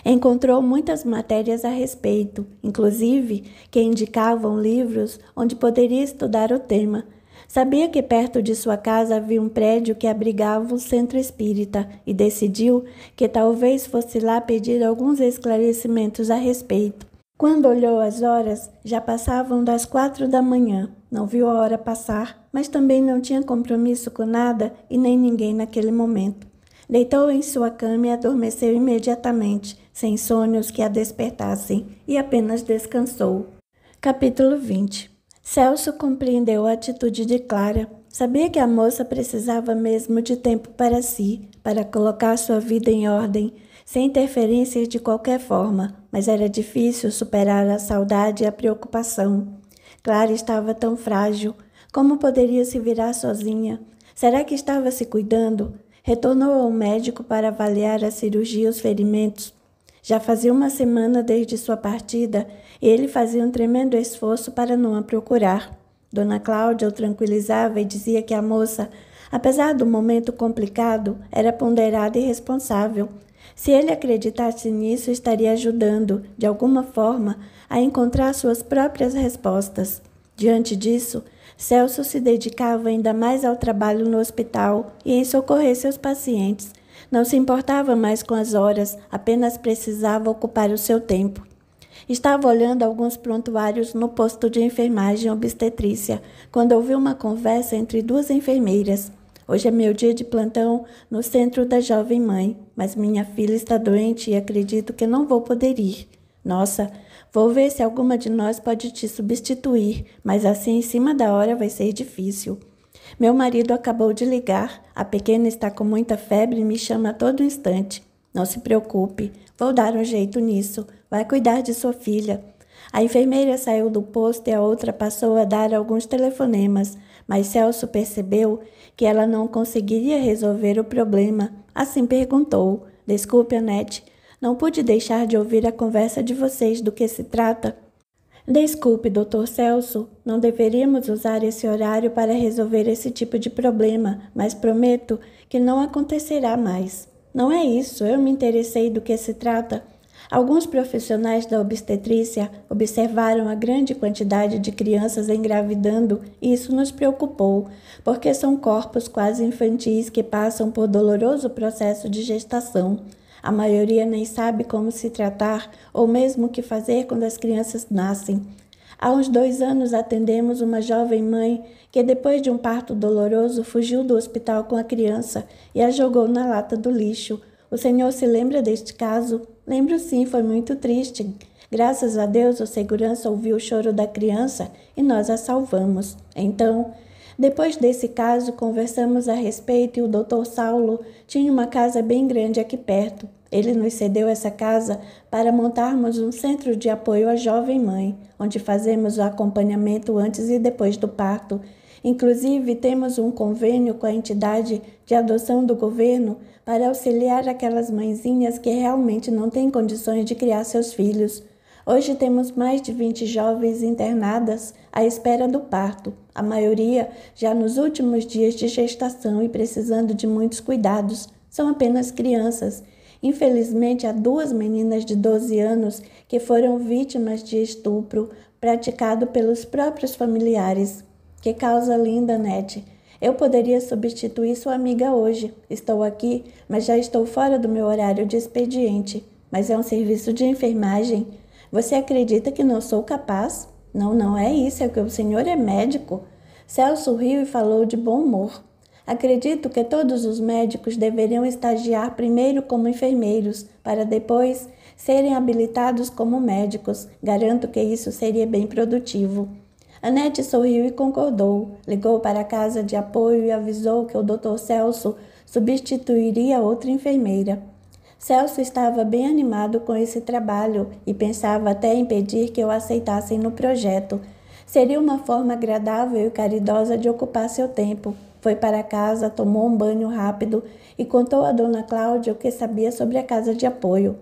Encontrou muitas matérias a respeito, inclusive que indicavam livros onde poderia estudar o tema. Sabia que perto de sua casa havia um prédio que abrigava um centro espírita e decidiu que talvez fosse lá pedir alguns esclarecimentos a respeito. Quando olhou as horas, já passavam das 4 da manhã. Não viu a hora passar, mas também não tinha compromisso com nada e nem ninguém naquele momento. Deitou em sua cama e adormeceu imediatamente, sem sonhos que a despertassem, e apenas descansou. Capítulo 20. Celso compreendeu a atitude de Clara. Sabia que a moça precisava mesmo de tempo para si, para colocar sua vida em ordem, sem interferências de qualquer forma, mas era difícil superar a saudade e a preocupação. Clara estava tão frágil. Como poderia se virar sozinha? Será que estava se cuidando? Retornou ao médico para avaliar a cirurgia e os ferimentos. Já fazia uma semana desde sua partida e ele fazia um tremendo esforço para não a procurar. Dona Cláudia o tranquilizava e dizia que a moça, apesar do momento complicado, era ponderada e responsável. Se ele acreditasse nisso, estaria ajudando, de alguma forma, a encontrar suas próprias respostas. Diante disso, Celso se dedicava ainda mais ao trabalho no hospital e em socorrer seus pacientes. Não se importava mais com as horas, apenas precisava ocupar o seu tempo. Estava olhando alguns prontuários no posto de enfermagem obstetrícia, quando ouviu uma conversa entre duas enfermeiras. Hoje é meu dia de plantão no centro da jovem mãe, mas minha filha está doente e acredito que não vou poder ir. Nossa, vou ver se alguma de nós pode te substituir, mas assim em cima da hora vai ser difícil. Meu marido acabou de ligar. A pequena está com muita febre e me chama a todo instante. Não se preocupe, vou dar um jeito nisso. Vai cuidar de sua filha. A enfermeira saiu do posto e a outra passou a dar alguns telefonemas, mas Celso percebeu que ela não conseguiria resolver o problema. Assim perguntou: Desculpe, Anete, não pude deixar de ouvir a conversa de vocês. Do que se trata? Desculpe, Dr. Celso, não deveríamos usar esse horário para resolver esse tipo de problema, mas prometo que não acontecerá mais. Não é isso, eu me interessei do que se trata. Alguns profissionais da obstetrícia observaram a grande quantidade de crianças engravidando e isso nos preocupou, porque são corpos quase infantis que passam por doloroso processo de gestação. A maioria nem sabe como se tratar ou mesmo o que fazer quando as crianças nascem. Há uns 2 anos atendemos uma jovem mãe que, depois de um parto doloroso, fugiu do hospital com a criança e a jogou na lata do lixo. O senhor se lembra deste caso? Lembro sim, foi muito triste. Graças a Deus, o segurança ouviu o choro da criança e nós a salvamos. Então, depois desse caso, conversamos a respeito e o Dr. Saulo tinha uma casa bem grande aqui perto. Ele nos cedeu essa casa para montarmos um centro de apoio à jovem mãe, onde fazemos o acompanhamento antes e depois do parto. Inclusive, temos um convênio com a entidade de adoção do governo para auxiliar aquelas mãezinhas que realmente não têm condições de criar seus filhos. Hoje temos mais de 20 jovens internadas à espera do parto, a maioria já nos últimos dias de gestação e precisando de muitos cuidados. São apenas crianças. Infelizmente, há 2 meninas de 12 anos que foram vítimas de estupro praticado pelos próprios familiares. Que causa linda, Nete. Eu poderia substituir sua amiga hoje. Estou aqui, mas já estou fora do meu horário de expediente. Mas é um serviço de enfermagem. Você acredita que não sou capaz? Não é isso, é que o senhor é médico. Celso riu e falou de bom humor. Acredito que todos os médicos deveriam estagiar primeiro como enfermeiros, para depois serem habilitados como médicos. Garanto que isso seria bem produtivo. Anete sorriu e concordou. Ligou para a casa de apoio e avisou que o Dr. Celso substituiria outra enfermeira. Celso estava bem animado com esse trabalho e pensava até em pedir que o aceitassem no projeto. Seria uma forma agradável e caridosa de ocupar seu tempo. Foi para casa, tomou um banho rápido e contou a Dona Cláudia o que sabia sobre a casa de apoio.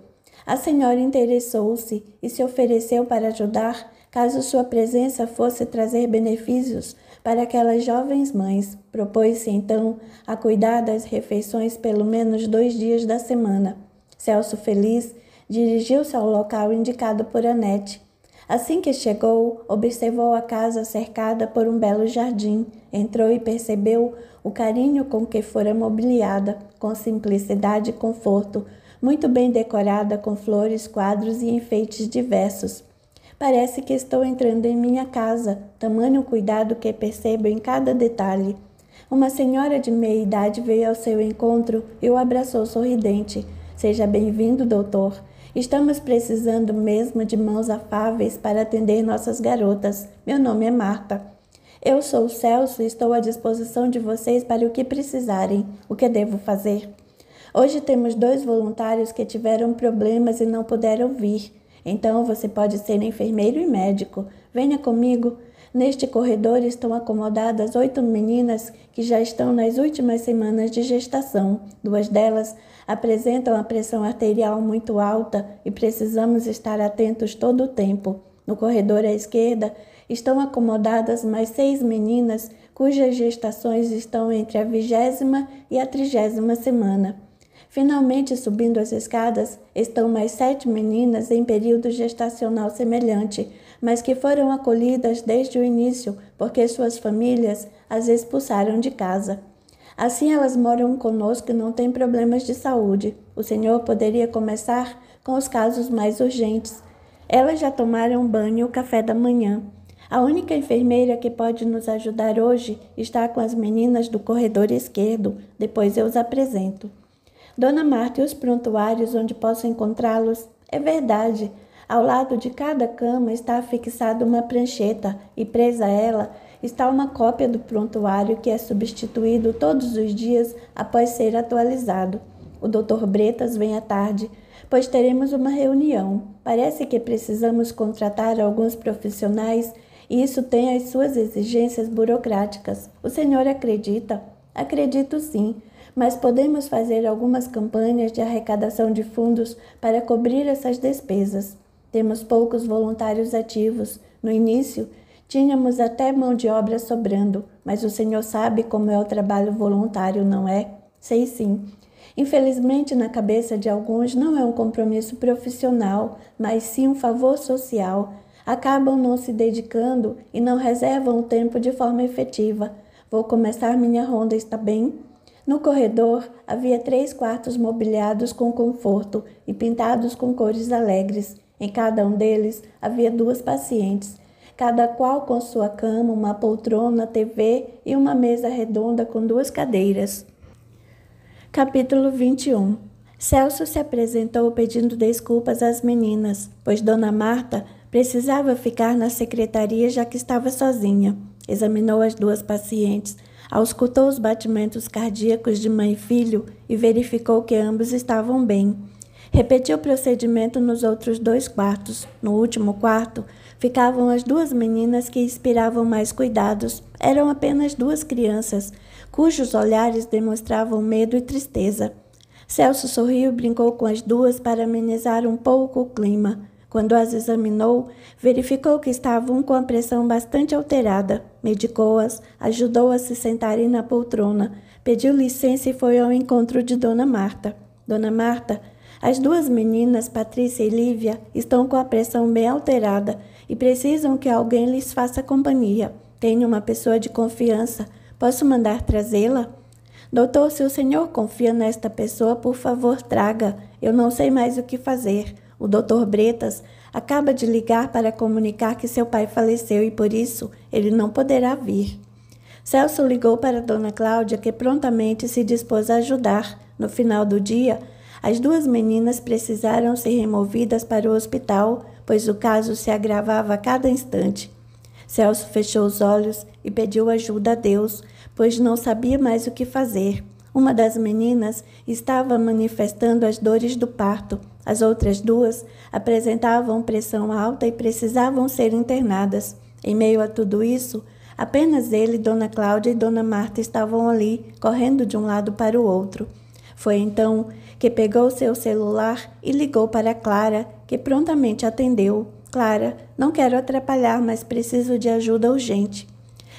A senhora interessou-se e se ofereceu para ajudar, caso sua presença fosse trazer benefícios para aquelas jovens mães. Propôs-se, então, a cuidar das refeições pelo menos 2 dias da semana. Celso, feliz, dirigiu-se ao local indicado por Anete. Assim que chegou, observou a casa cercada por um belo jardim. Entrou e percebeu o carinho com que fora mobiliada, com simplicidade e conforto, muito bem decorada com flores, quadros e enfeites diversos. Parece que estou entrando em minha casa, tamanho cuidado que percebo em cada detalhe. Uma senhora de meia idade veio ao seu encontro e o abraçou sorridente. Seja bem-vindo, doutor. Estamos precisando mesmo de mãos afáveis para atender nossas garotas. Meu nome é Marta. Eu sou o Celso e estou à disposição de vocês para o que precisarem. O que devo fazer? Hoje temos 2 voluntários que tiveram problemas e não puderam vir. Então você pode ser enfermeiro e médico. Venha comigo. Neste corredor estão acomodadas 8 meninas que já estão nas últimas semanas de gestação. 2 delas apresentam a pressão arterial muito alta e precisamos estar atentos todo o tempo. No corredor à esquerda estão acomodadas mais 6 meninas cujas gestações estão entre a 20ª e a 30ª semana. Finalmente, subindo as escadas, estão mais 7 meninas em período gestacional semelhante, mas que foram acolhidas desde o início, porque suas famílias as expulsaram de casa. Assim elas moram conosco e não têm problemas de saúde. O senhor poderia começar com os casos mais urgentes. Elas já tomaram banho e o café da manhã. A única enfermeira que pode nos ajudar hoje está com as meninas do corredor esquerdo. Depois eu os apresento. Dona Marta e os prontuários onde posso encontrá-los? É verdade. Ao lado de cada cama está afixada uma prancheta e presa a ela está uma cópia do prontuário que é substituído todos os dias após ser atualizado. O Dr. Bretas vem à tarde, pois teremos uma reunião. Parece que precisamos contratar alguns profissionais e isso tem as suas exigências burocráticas. O senhor acredita? Acredito sim. Mas podemos fazer algumas campanhas de arrecadação de fundos para cobrir essas despesas. Temos poucos voluntários ativos. No início, tínhamos até mão de obra sobrando, mas o senhor sabe como é o trabalho voluntário, não é? Sei sim. Infelizmente, na cabeça de alguns, não é um compromisso profissional, mas sim um favor social. Acabam não se dedicando e não reservam o tempo de forma efetiva. Vou começar minha ronda, está bem? No corredor havia 3 quartos mobiliados com conforto e pintados com cores alegres. Em cada um deles havia 2 pacientes, cada qual com sua cama, uma poltrona, TV e uma mesa redonda com 2 cadeiras. Capítulo 21. Celso se apresentou pedindo desculpas às meninas, pois Dona Marta precisava ficar na secretaria já que estava sozinha. Examinou as 2 pacientes, auscultou os batimentos cardíacos de mãe e filho e verificou que ambos estavam bem. Repetiu o procedimento nos outros 2 quartos. No último quarto, ficavam as 2 meninas que inspiravam mais cuidados. Eram apenas 2 crianças, cujos olhares demonstravam medo e tristeza. Celso sorriu e brincou com as 2 para amenizar um pouco o clima. Quando as examinou, verificou que estavam com a pressão bastante alterada. Medicou-as, ajudou-as a se sentarem na poltrona, pediu licença e foi ao encontro de Dona Marta. Dona Marta, as 2 meninas, Patrícia e Lívia, estão com a pressão bem alterada e precisam que alguém lhes faça companhia. Tenho uma pessoa de confiança. Posso mandar trazê-la? Doutor, se o senhor confia nesta pessoa, por favor, traga. Eu não sei mais o que fazer. O Dr. Bretas acaba de ligar para comunicar que seu pai faleceu e, por isso, ele não poderá vir. Celso ligou para Dona Cláudia, que prontamente se dispôs a ajudar. No final do dia, as 2 meninas precisaram ser removidas para o hospital, pois o caso se agravava a cada instante. Celso fechou os olhos e pediu ajuda a Deus, pois não sabia mais o que fazer. Uma das meninas estava manifestando as dores do parto. As outras duas apresentavam pressão alta e precisavam ser internadas. Em meio a tudo isso, apenas ele, Dona Cláudia e Dona Marta estavam ali, correndo de um lado para o outro. Foi então que pegou seu celular e ligou para Clara, que prontamente atendeu. Clara, não quero atrapalhar, mas preciso de ajuda urgente.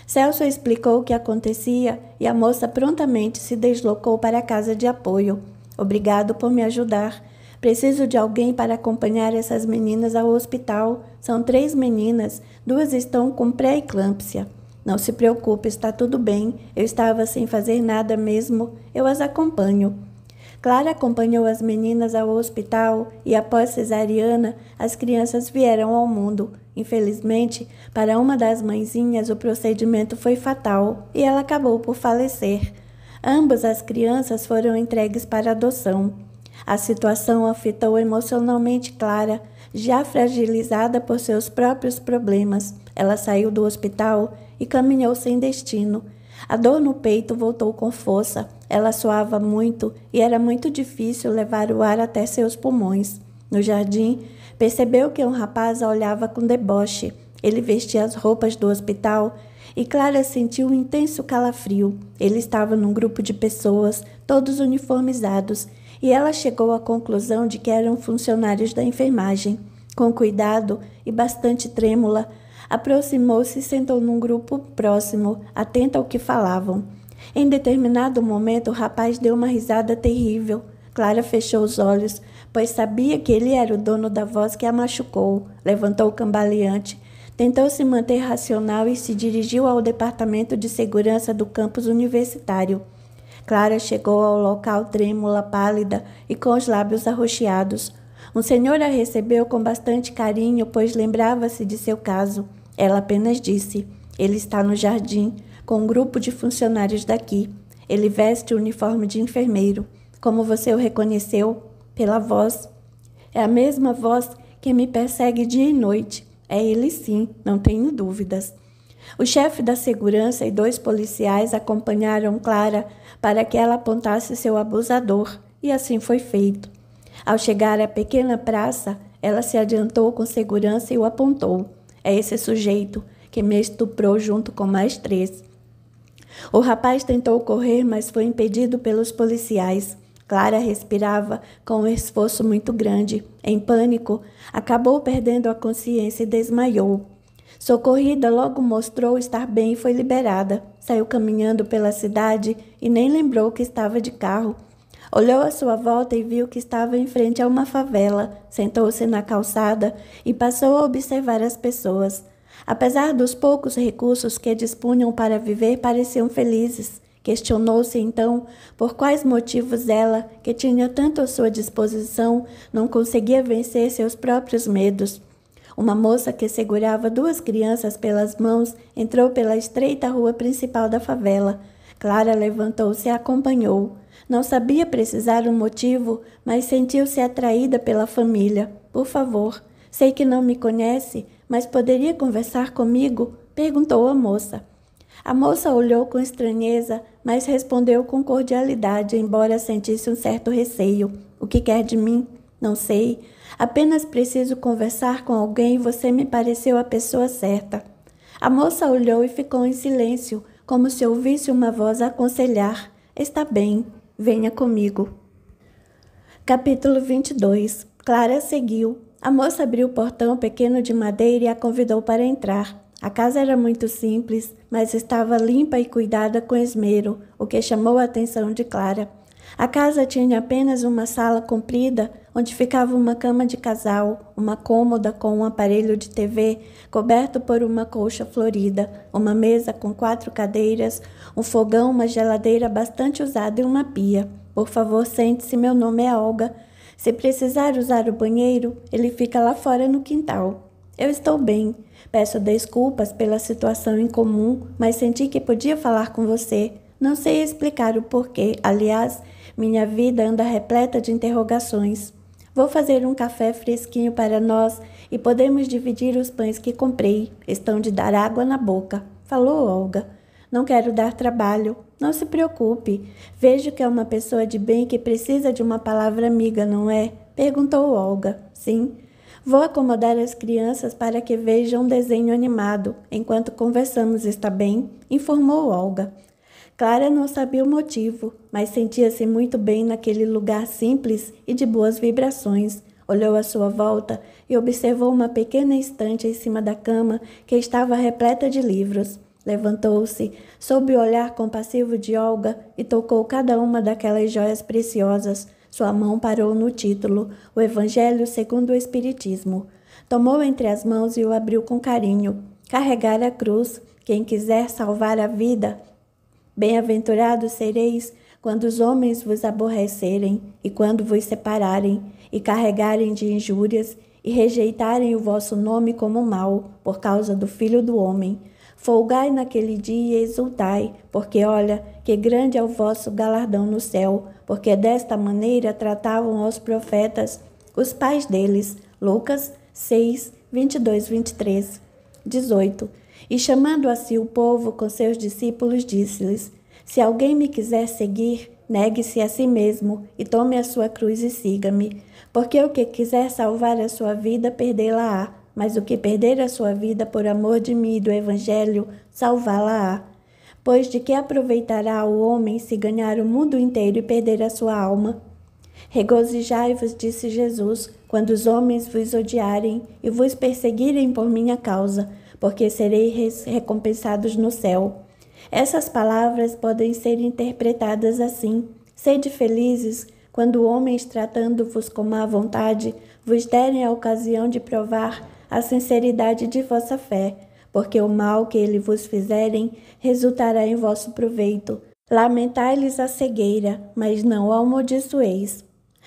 Celso explicou o que acontecia e a moça prontamente se deslocou para a casa de apoio. Obrigado por me ajudar. Preciso de alguém para acompanhar essas meninas ao hospital. São 3 meninas, 2 estão com pré-eclâmpsia. Não se preocupe, está tudo bem. Eu estava sem fazer nada mesmo. Eu as acompanho. Clara acompanhou as meninas ao hospital e, após cesariana, as crianças vieram ao mundo. Infelizmente, para uma das mãezinhas, o procedimento foi fatal e ela acabou por falecer. Ambas as crianças foram entregues para adoção. A situação afetou emocionalmente Clara, já fragilizada por seus próprios problemas. Ela saiu do hospital e caminhou sem destino. A dor no peito voltou com força. Ela suava muito e era muito difícil levar o ar até seus pulmões. No jardim, percebeu que um rapaz a olhava com deboche. Ele vestia as roupas do hospital e Clara sentiu um intenso calafrio. Ele estava num grupo de pessoas, todos uniformizados, e ela chegou à conclusão de que eram funcionários da enfermagem. Com cuidado e bastante trêmula, aproximou-se e sentou num grupo próximo, atenta ao que falavam. Em determinado momento, o rapaz deu uma risada terrível. Clara fechou os olhos, pois sabia que ele era o dono da voz que a machucou. Levantou cambaleante, tentou se manter racional e se dirigiu ao departamento de segurança do campus universitário. Clara chegou ao local trêmula, pálida e com os lábios arroxeados. Um senhor a recebeu com bastante carinho, pois lembrava-se de seu caso. Ela apenas disse: ele está no jardim, com um grupo de funcionários daqui. Ele veste o uniforme de enfermeiro. Como você o reconheceu? Pela voz. É a mesma voz que me persegue dia e noite. É ele sim, não tenho dúvidas. O chefe da segurança e 2 policiais acompanharam Clara para que ela apontasse seu abusador, e assim foi feito. Ao chegar à pequena praça, ela se adiantou com segurança e o apontou. É esse sujeito que me estuprou junto com mais 3. O rapaz tentou correr, mas foi impedido pelos policiais. Clara respirava com um esforço muito grande. Em pânico, acabou perdendo a consciência e desmaiou. Socorrida, logo mostrou estar bem e foi liberada. Saiu caminhando pela cidade e nem lembrou que estava de carro. Olhou à sua volta e viu que estava em frente a uma favela. Sentou-se na calçada e passou a observar as pessoas. Apesar dos poucos recursos que dispunham para viver, pareciam felizes. Questionou-se então por quais motivos ela, que tinha tanto à sua disposição, não conseguia vencer seus próprios medos. Uma moça que segurava 2 crianças pelas mãos entrou pela estreita rua principal da favela. Clara levantou-se e a acompanhou. Não sabia precisar um motivo, mas sentiu-se atraída pela família. Por favor, sei que não me conhece, mas poderia conversar comigo? Perguntou a moça. A moça olhou com estranheza, mas respondeu com cordialidade, embora sentisse um certo receio. O que quer de mim? Não sei. Apenas preciso conversar com alguém e você me pareceu a pessoa certa. A moça olhou e ficou em silêncio, como se ouvisse uma voz a aconselhar. Está bem, venha comigo. Capítulo 22. Clara seguiu. A moça abriu o portão pequeno de madeira e a convidou para entrar. A casa era muito simples, mas estava limpa e cuidada com esmero, o que chamou a atenção de Clara. A casa tinha apenas uma sala comprida, onde ficava uma cama de casal, uma cômoda com um aparelho de TV coberto por uma colcha florida, uma mesa com 4 cadeiras, um fogão, uma geladeira bastante usada e uma pia. Por favor, sente-se, meu nome é Olga. Se precisar usar o banheiro, ele fica lá fora no quintal. Eu estou bem. Peço desculpas pela situação incomum, mas senti que podia falar com você. Não sei explicar o porquê. Aliás, minha vida anda repleta de interrogações. Vou fazer um café fresquinho para nós e podemos dividir os pães que comprei. Estão de dar água na boca, falou Olga. Não quero dar trabalho. Não se preocupe. Vejo que é uma pessoa de bem que precisa de uma palavra amiga, não é? Perguntou Olga. Sim. Vou acomodar as crianças para que vejam um desenho animado, enquanto conversamos, está bem? Informou Olga. Clara não sabia o motivo, mas sentia-se muito bem naquele lugar simples e de boas vibrações. Olhou à sua volta e observou uma pequena estante em cima da cama que estava repleta de livros. Levantou-se, sob o olhar compassivo de Olga e tocou cada uma daquelas joias preciosas. Sua mão parou no título, O Evangelho segundo o Espiritismo. Tomou entre as mãos e o abriu com carinho. Carregar a cruz, quem quiser salvar a vida. Bem-aventurados sereis quando os homens vos aborrecerem e quando vos separarem e carregarem de injúrias e rejeitarem o vosso nome como mal, por causa do Filho do Homem. Folgai naquele dia e exultai, porque olha, que grande é o vosso galardão no céu, porque desta maneira tratavam aos profetas os pais deles. Lucas 6, 22, 23. 18. E chamando a si o povo com seus discípulos, disse-lhes: Se alguém me quiser seguir, negue-se a si mesmo e tome a sua cruz e siga-me. Porque o que quiser salvar a sua vida, perdê-la-á. Mas o que perder a sua vida por amor de mim e do Evangelho, salvá-la-á. Pois de que aproveitará o homem se ganhar o mundo inteiro e perder a sua alma? Regozijai-vos, disse Jesus, quando os homens vos odiarem e vos perseguirem por minha causa, porque sereis recompensados no céu. Essas palavras podem ser interpretadas assim: sede felizes quando homens, tratando-vos com má vontade, vos derem a ocasião de provar a sinceridade de vossa fé, porque o mal que eles vos fizerem resultará em vosso proveito. Lamentai-lhes a cegueira, mas não a amaldiçoeis.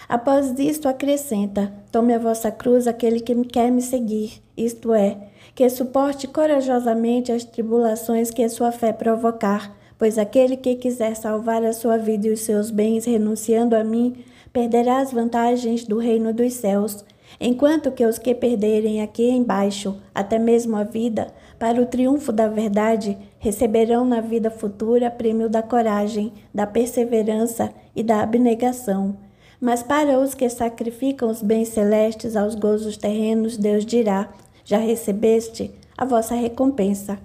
Após isto acrescenta: tome a vossa cruz aquele que quer me seguir, isto é, que suporte corajosamente as tribulações que a sua fé provocar, pois aquele que quiser salvar a sua vida e os seus bens renunciando a mim, perderá as vantagens do reino dos céus, enquanto que os que perderem aqui embaixo, até mesmo a vida, para o triunfo da verdade, receberão na vida futura prêmio da coragem, da perseverança e da abnegação. Mas para os que sacrificam os bens celestes aos gozos terrenos, Deus dirá: já recebeste a vossa recompensa.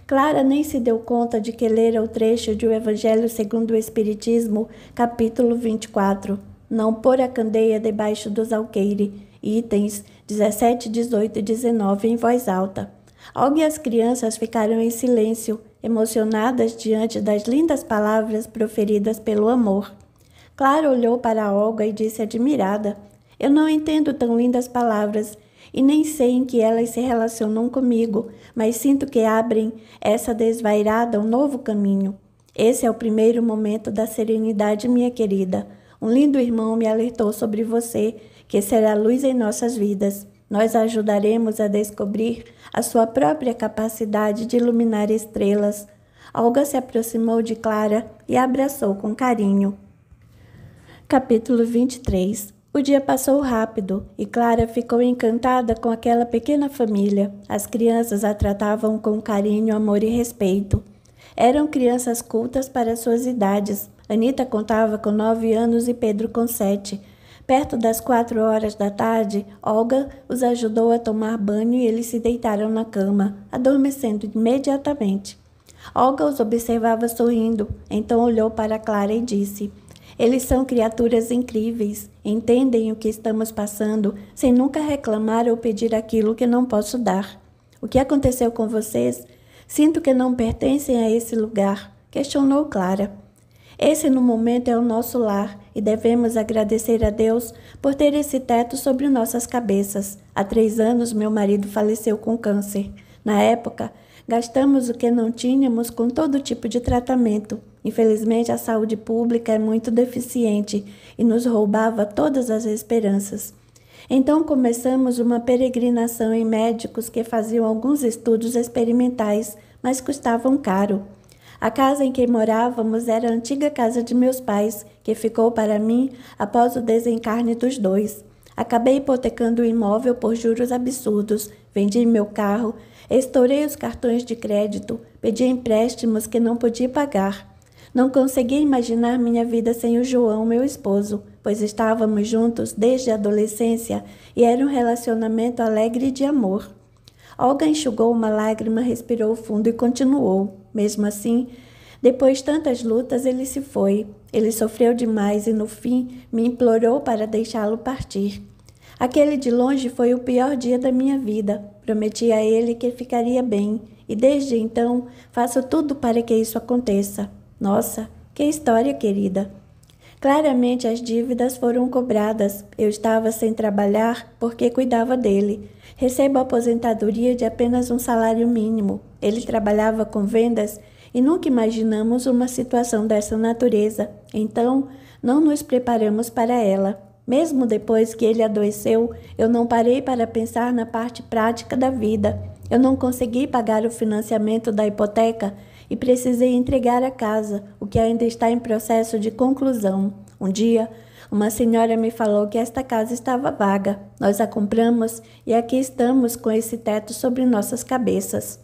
Clara nem se deu conta de que lera o trecho de O Evangelho segundo o Espiritismo, capítulo 24, não pôr a candeia debaixo dos alqueires, itens 17, 18 e 19 em voz alta. Olga e as crianças ficaram em silêncio, emocionadas diante das lindas palavras proferidas pelo amor. Clara olhou para Olga e disse admirada: eu não entendo tão lindas palavras e nem sei em que elas se relacionam comigo, mas sinto que abrem essa desvairada um novo caminho. Esse é o primeiro momento da serenidade, minha querida. Um lindo irmão me alertou sobre você, que será luz em nossas vidas. Nós ajudaremos a descobrir a sua própria capacidade de iluminar estrelas. Olga se aproximou de Clara e a abraçou com carinho. Capítulo 23. O dia passou rápido e Clara ficou encantada com aquela pequena família. As crianças a tratavam com carinho, amor e respeito. Eram crianças cultas para suas idades. Anita contava com 9 anos e Pedro com 7. Perto das 4 horas da tarde, Olga os ajudou a tomar banho e eles se deitaram na cama, adormecendo imediatamente. Olga os observava sorrindo, então olhou para Clara e disse: eles são criaturas incríveis, entendem o que estamos passando, sem nunca reclamar ou pedir aquilo que não posso dar. O que aconteceu com vocês? Sinto que não pertencem a esse lugar, questionou Clara. Esse, no momento, é o nosso lar e devemos agradecer a Deus por ter esse teto sobre nossas cabeças. Há 3 anos, meu marido faleceu com câncer. Na época, gastamos o que não tínhamos com todo tipo de tratamento. Infelizmente, a saúde pública é muito deficiente e nos roubava todas as esperanças. Então, começamos uma peregrinação em médicos que faziam alguns estudos experimentais, mas custavam caro. A casa em que morávamos era a antiga casa de meus pais, que ficou para mim após o desencarne dos 2. Acabei hipotecando o imóvel por juros absurdos, vendi meu carro, estourei os cartões de crédito, pedia empréstimos que não podia pagar. Não conseguia imaginar minha vida sem o João, meu esposo, pois estávamos juntos desde a adolescência e era um relacionamento alegre e de amor. Olga enxugou uma lágrima, respirou fundo e continuou. Mesmo assim, depois de tantas lutas, ele se foi. Ele sofreu demais e, no fim, me implorou para deixá-lo partir. Aquele de longe foi o pior dia da minha vida. Prometi a ele que ficaria bem, e desde então faço tudo para que isso aconteça. Nossa, que história, querida! Claramente as dívidas foram cobradas. Eu estava sem trabalhar porque cuidava dele. Recebo a aposentadoria de apenas um salário mínimo. Ele trabalhava com vendas e nunca imaginamos uma situação dessa natureza. Então, não nos preparamos para ela. Mesmo depois que ele adoeceu, eu não parei para pensar na parte prática da vida. Eu não consegui pagar o financiamento da hipoteca e precisei entregar a casa, o que ainda está em processo de conclusão. Um dia, uma senhora me falou que esta casa estava vaga. Nós a compramos e aqui estamos com esse teto sobre nossas cabeças.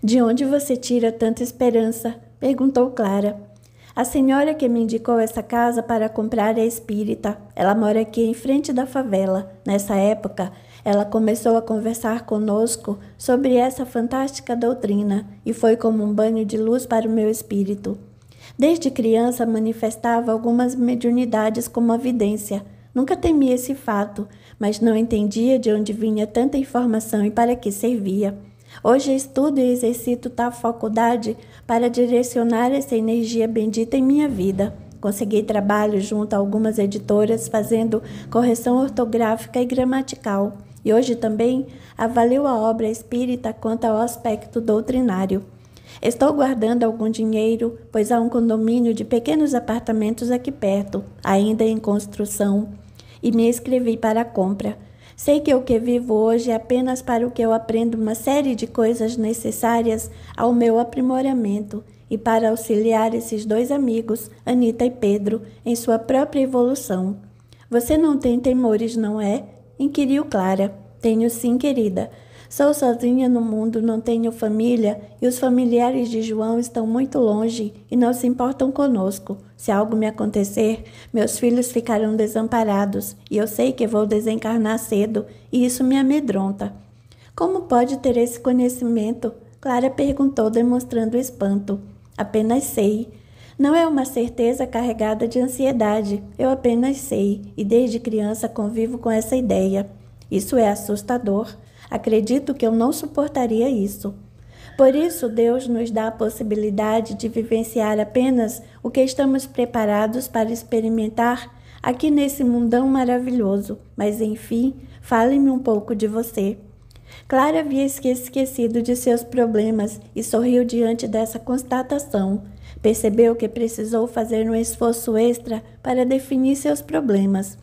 De onde você tira tanta esperança? Perguntou Clara. A senhora que me indicou essa casa para comprar é espírita. Ela mora aqui em frente da favela. Nessa época, ela começou a conversar conosco sobre essa fantástica doutrina e foi como um banho de luz para o meu espírito. Desde criança manifestava algumas mediunidades como a vidência. Nunca temia esse fato, mas não entendia de onde vinha tanta informação e para que servia. Hoje estudo e exercito tal faculdade para direcionar essa energia bendita em minha vida. Consegui trabalho junto a algumas editoras fazendo correção ortográfica e gramatical. E hoje também avalio a obra espírita quanto ao aspecto doutrinário. Estou guardando algum dinheiro, pois há um condomínio de pequenos apartamentos aqui perto, ainda em construção, e me inscrevi para a compra. Sei que o que vivo hoje é apenas para o que eu aprendo uma série de coisas necessárias ao meu aprimoramento e para auxiliar esses dois amigos, Anita e Pedro, em sua própria evolução. Você não tem temores, não é? Inquiriu Clara. Tenho sim, querida. Sou sozinha no mundo, não tenho família e os familiares de João estão muito longe e não se importam conosco. Se algo me acontecer, meus filhos ficarão desamparados e eu sei que vou desencarnar cedo e isso me amedronta. Como pode ter esse conhecimento? Clara perguntou, demonstrando espanto. Apenas sei. Não é uma certeza carregada de ansiedade. Eu apenas sei e desde criança convivo com essa ideia. Isso é assustador. Acredito que eu não suportaria isso. Por isso, Deus nos dá a possibilidade de vivenciar apenas o que estamos preparados para experimentar aqui nesse mundão maravilhoso. Mas, enfim, fale-me um pouco de você. Clara havia esquecido de seus problemas e sorriu diante dessa constatação. Percebeu que precisou fazer um esforço extra para definir seus problemas.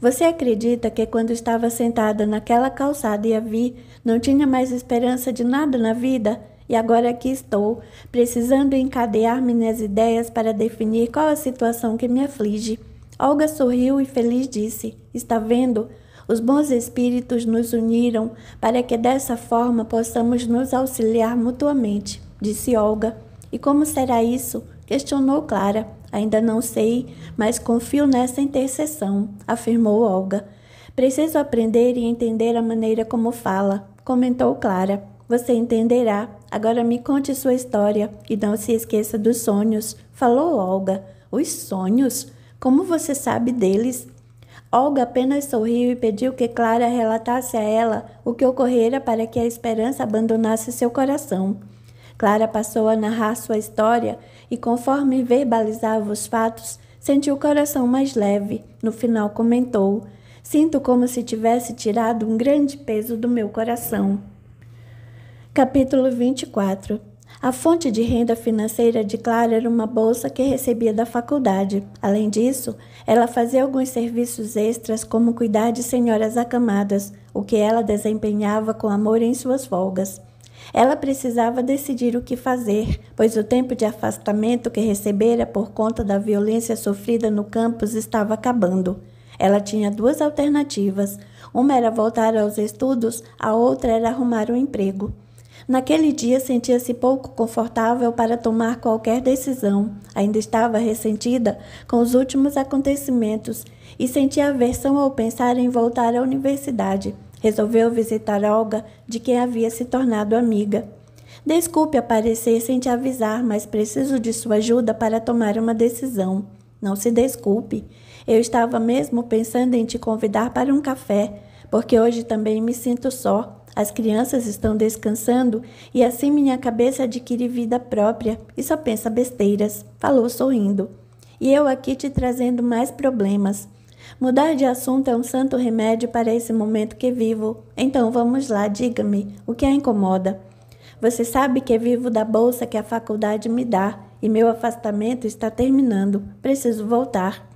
Você acredita que quando estava sentada naquela calçada e a vi, não tinha mais esperança de nada na vida? E agora aqui estou, precisando encadear minhas ideias para definir qual a situação que me aflige. Olga sorriu e feliz disse, está vendo? Os bons espíritos nos uniram para que dessa forma possamos nos auxiliar mutuamente, disse Olga. E como será isso? Questionou Clara. Ainda não sei, mas confio nessa intercessão, afirmou Olga. Preciso aprender e entender a maneira como fala, comentou Clara. Você entenderá. Agora me conte sua história e não se esqueça dos sonhos, falou Olga. Os sonhos? Como você sabe deles? Olga apenas sorriu e pediu que Clara relatasse a ela o que ocorrera para que a esperança abandonasse seu coração. Clara passou a narrar sua história e, conforme verbalizava os fatos, sentiu o coração mais leve. No final comentou, sinto como se tivesse tirado um grande peso do meu coração. Capítulo 24. A fonte de renda financeira de Clara era uma bolsa que recebia da faculdade. Além disso, ela fazia alguns serviços extras como cuidar de senhoras acamadas, o que ela desempenhava com amor em suas folgas. Ela precisava decidir o que fazer, pois o tempo de afastamento que recebera por conta da violência sofrida no campus estava acabando. Ela tinha duas alternativas. Uma era voltar aos estudos, a outra era arrumar um emprego. Naquele dia sentia-se pouco confortável para tomar qualquer decisão. Ainda estava ressentida com os últimos acontecimentos e sentia aversão ao pensar em voltar à universidade. Resolveu visitar Olga, de quem havia se tornado amiga. Desculpe aparecer sem te avisar, mas preciso de sua ajuda para tomar uma decisão. Não se desculpe. Eu estava mesmo pensando em te convidar para um café, porque hoje também me sinto só. As crianças estão descansando e assim minha cabeça adquire vida própria e só pensa besteiras, falou sorrindo. E eu aqui te trazendo mais problemas. Mudar de assunto é um santo remédio para esse momento que vivo. Então vamos lá, diga-me, o que a incomoda? Você sabe que vivo da bolsa que a faculdade me dá e meu afastamento está terminando. Preciso voltar.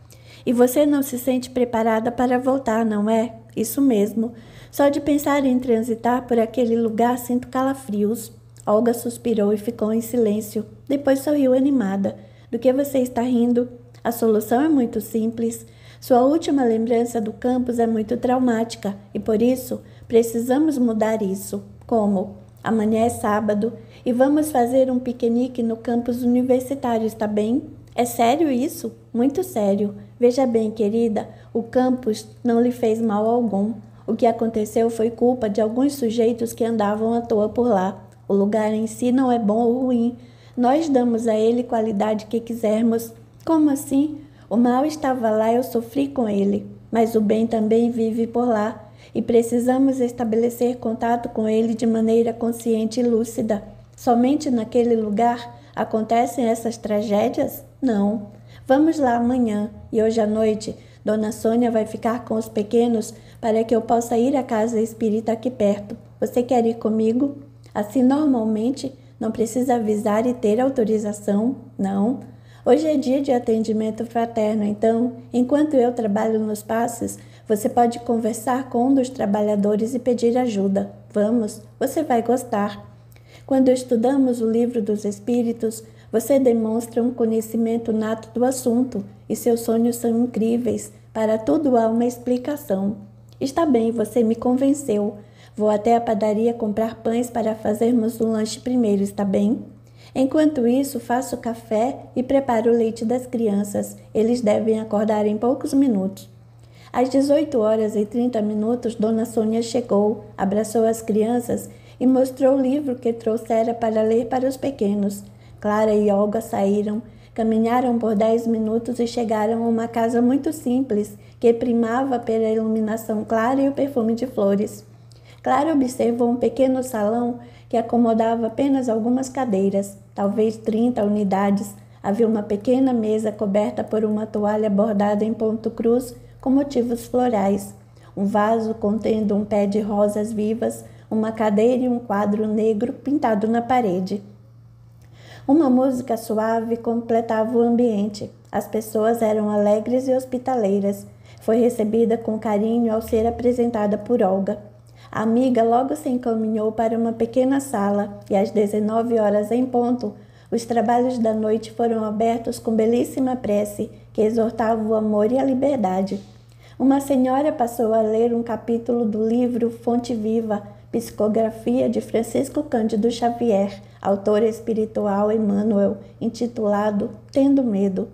E você não se sente preparada para voltar, não é? Isso mesmo. Só de pensar em transitar por aquele lugar sinto calafrios. Olga suspirou e ficou em silêncio. Depois sorriu animada. Do que você está rindo? A solução é muito simples. Sua última lembrança do campus é muito traumática e por isso precisamos mudar isso. Como? Amanhã é sábado e vamos fazer um piquenique no campus universitário, está bem? É sério isso? Muito sério. Veja bem, querida, o campus não lhe fez mal algum. O que aconteceu foi culpa de alguns sujeitos que andavam à toa por lá. O lugar em si não é bom ou ruim. Nós damos a ele qualidade que quisermos. Como assim? O mal estava lá, eu sofri com ele. Mas o bem também vive por lá. E precisamos estabelecer contato com ele de maneira consciente e lúcida. Somente naquele lugar acontecem essas tragédias? Não. Vamos lá amanhã e hoje à noite Dona Sônia vai ficar com os pequenos para que eu possa ir à casa espírita aqui perto. Você quer ir comigo? Assim, normalmente, não precisa avisar e ter autorização? Não. Hoje é dia de atendimento fraterno, então, enquanto eu trabalho nos passes, você pode conversar com um dos trabalhadores e pedir ajuda. Vamos, você vai gostar. Quando estudamos o livro dos Espíritos, você demonstra um conhecimento nato do assunto e seus sonhos são incríveis. Para tudo há uma explicação. Está bem, você me convenceu. Vou até a padaria comprar pães para fazermos o lanche primeiro, está bem? Enquanto isso, faço café e preparo o leite das crianças. Eles devem acordar em poucos minutos. Às 18h30, Dona Sônia chegou, abraçou as crianças e mostrou o livro que trouxera para ler para os pequenos. Clara e Olga saíram, caminharam por 10 minutos e chegaram a uma casa muito simples, que primava pela iluminação clara e o perfume de flores. Clara observou um pequeno salão que acomodava apenas algumas cadeiras, talvez 30 unidades. Havia uma pequena mesa coberta por uma toalha bordada em ponto cruz com motivos florais, um vaso contendo um pé de rosas vivas, uma cadeira e um quadro negro pintado na parede. Uma música suave completava o ambiente. As pessoas eram alegres e hospitaleiras. Foi recebida com carinho ao ser apresentada por Olga. A amiga logo se encaminhou para uma pequena sala e às 19h em ponto, os trabalhos da noite foram abertos com belíssima prece que exortava o amor e a liberdade. Uma senhora passou a ler um capítulo do livro Fonte Viva, Psicografia de Francisco Cândido Xavier, autor espiritual Emmanuel, intitulado Tendo Medo.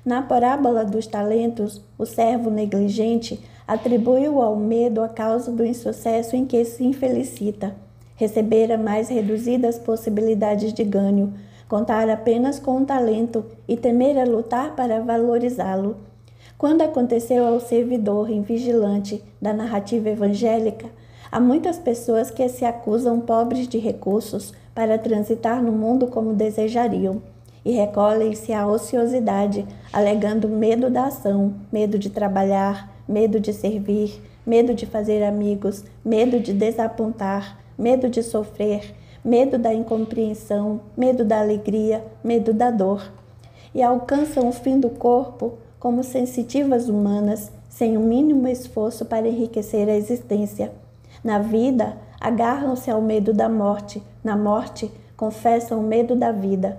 Na parábola dos talentos, o servo negligente atribuiu ao medo a causa do insucesso em que se infelicita. Recebera mais reduzidas possibilidades de ganho, contar apenas com o talento e temera lutar para valorizá-lo. Quando aconteceu ao servidor invigilante da narrativa evangélica, há muitas pessoas que se acusam pobres de recursos para transitar no mundo como desejariam e recolhem-se à ociosidade, alegando medo da ação, medo de trabalhar, medo de servir, medo de fazer amigos, medo de desapontar, medo de sofrer, medo da incompreensão, medo da alegria, medo da dor. E alcançam o fim do corpo como sensitivas humanas, sem o mínimo esforço para enriquecer a existência. Na vida, agarram-se ao medo da morte. Na morte, confessam o medo da vida.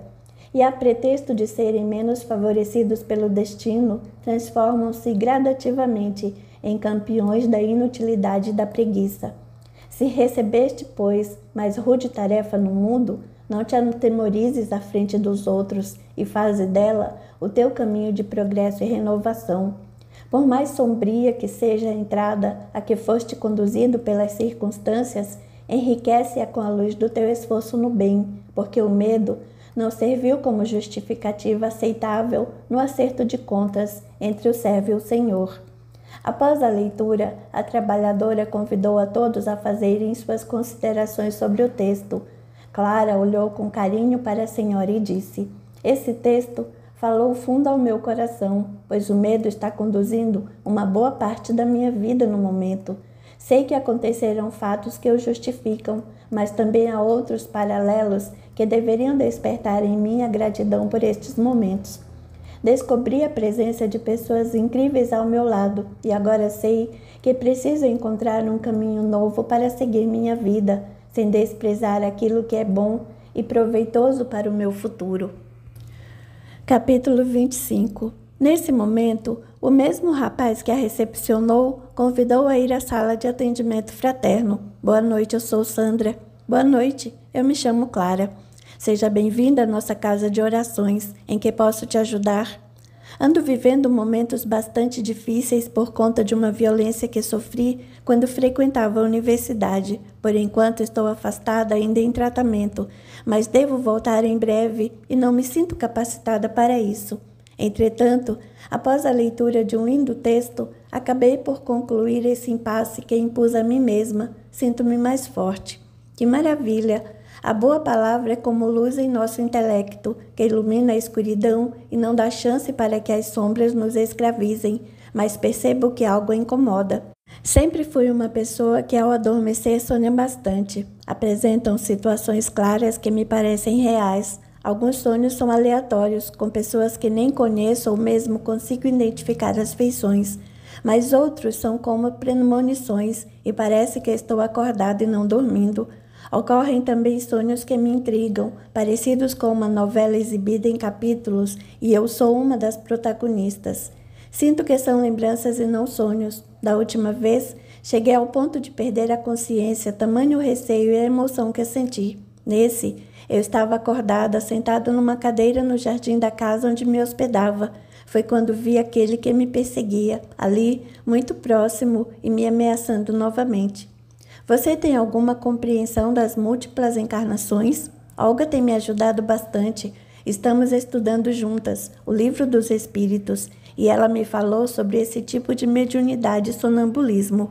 E a pretexto de serem menos favorecidos pelo destino, transformam-se gradativamente em campeões da inutilidade e da preguiça. Se recebeste, pois, mais rude tarefa no mundo, não te atemorizes à frente dos outros e faze dela o teu caminho de progresso e renovação. Por mais sombria que seja a entrada a que foste conduzido pelas circunstâncias, enriquece-a com a luz do teu esforço no bem, porque o medo não serviu como justificativa aceitável no acerto de contas entre o servo e o Senhor. Após a leitura, a trabalhadora convidou a todos a fazerem suas considerações sobre o texto. Clara olhou com carinho para a senhora e disse: "Esse texto falou fundo ao meu coração, pois o medo está conduzindo uma boa parte da minha vida no momento. Sei que acontecerão fatos que o justificam, mas também há outros paralelos que deveriam despertar em mim a gratidão por estes momentos. Descobri a presença de pessoas incríveis ao meu lado e agora sei que preciso encontrar um caminho novo para seguir minha vida, sem desprezar aquilo que é bom e proveitoso para o meu futuro." Capítulo 25. Nesse momento, o mesmo rapaz que a recepcionou convidou a ir à sala de atendimento fraterno. "Boa noite, eu sou Sandra." "Boa noite, eu me chamo Clara. Seja bem-vinda à nossa casa de orações, em que posso te ajudar?" "Ando vivendo momentos bastante difíceis por conta de uma violência que sofri quando frequentava a universidade. Por enquanto estou afastada ainda em tratamento, mas devo voltar em breve e não me sinto capacitada para isso. Entretanto, após a leitura de um lindo texto, acabei por concluir esse impasse que impus a mim mesma. Sinto-me mais forte." "Que maravilha! A boa palavra é como luz em nosso intelecto, que ilumina a escuridão e não dá chance para que as sombras nos escravizem, mas percebo que algo a incomoda. Sempre fui uma pessoa que ao adormecer sonha bastante. Apresentam situações claras que me parecem reais. Alguns sonhos são aleatórios, com pessoas que nem conheço ou mesmo consigo identificar as feições, mas outros são como premonições e parece que estou acordada e não dormindo. Ocorrem também sonhos que me intrigam, parecidos com uma novela exibida em capítulos, e eu sou uma das protagonistas. Sinto que são lembranças e não sonhos. Da última vez, cheguei ao ponto de perder a consciência, tamanho o receio e a emoção que senti. Nesse, eu estava acordada, sentada numa cadeira no jardim da casa onde me hospedava. Foi quando vi aquele que me perseguia, ali, muito próximo e me ameaçando novamente. Você tem alguma compreensão das múltiplas encarnações? Olga tem me ajudado bastante. Estamos estudando juntas o Livro dos Espíritos e ela me falou sobre esse tipo de mediunidade e sonambulismo.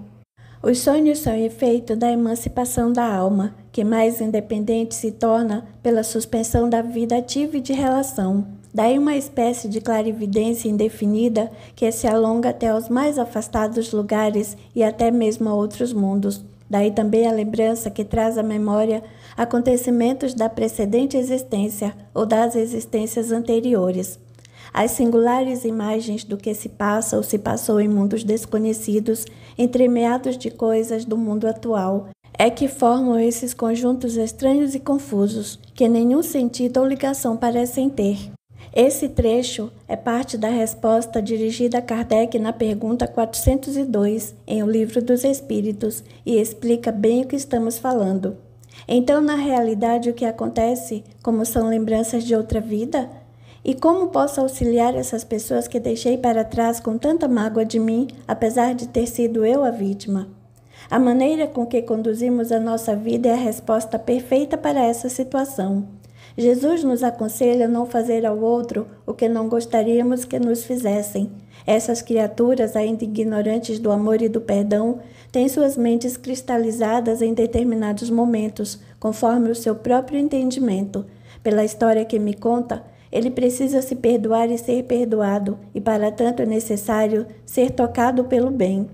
Os sonhos são efeito da emancipação da alma, que mais independente se torna pela suspensão da vida ativa e de relação. Daí uma espécie de clarividência indefinida que se alonga até os mais afastados lugares e até mesmo a outros mundos. Daí também a lembrança que traz à memória acontecimentos da precedente existência ou das existências anteriores. As singulares imagens do que se passa ou se passou em mundos desconhecidos, entremeados de coisas do mundo atual, é que formam esses conjuntos estranhos e confusos, que nenhum sentido ou ligação parecem ter. Esse trecho é parte da resposta dirigida a Kardec na pergunta 402, em O Livro dos Espíritos, e explica bem o que estamos falando. Então, na realidade, o que acontece, como são lembranças de outra vida? E como posso auxiliar essas pessoas que deixei para trás com tanta mágoa de mim, apesar de ter sido eu a vítima? A maneira com que conduzimos a nossa vida é a resposta perfeita para essa situação. Jesus nos aconselha a não fazer ao outro o que não gostaríamos que nos fizessem. Essas criaturas, ainda ignorantes do amor e do perdão, têm suas mentes cristalizadas em determinados momentos, conforme o seu próprio entendimento. Pela história que me conta, ele precisa se perdoar e ser perdoado, e para tanto é necessário ser tocado pelo bem.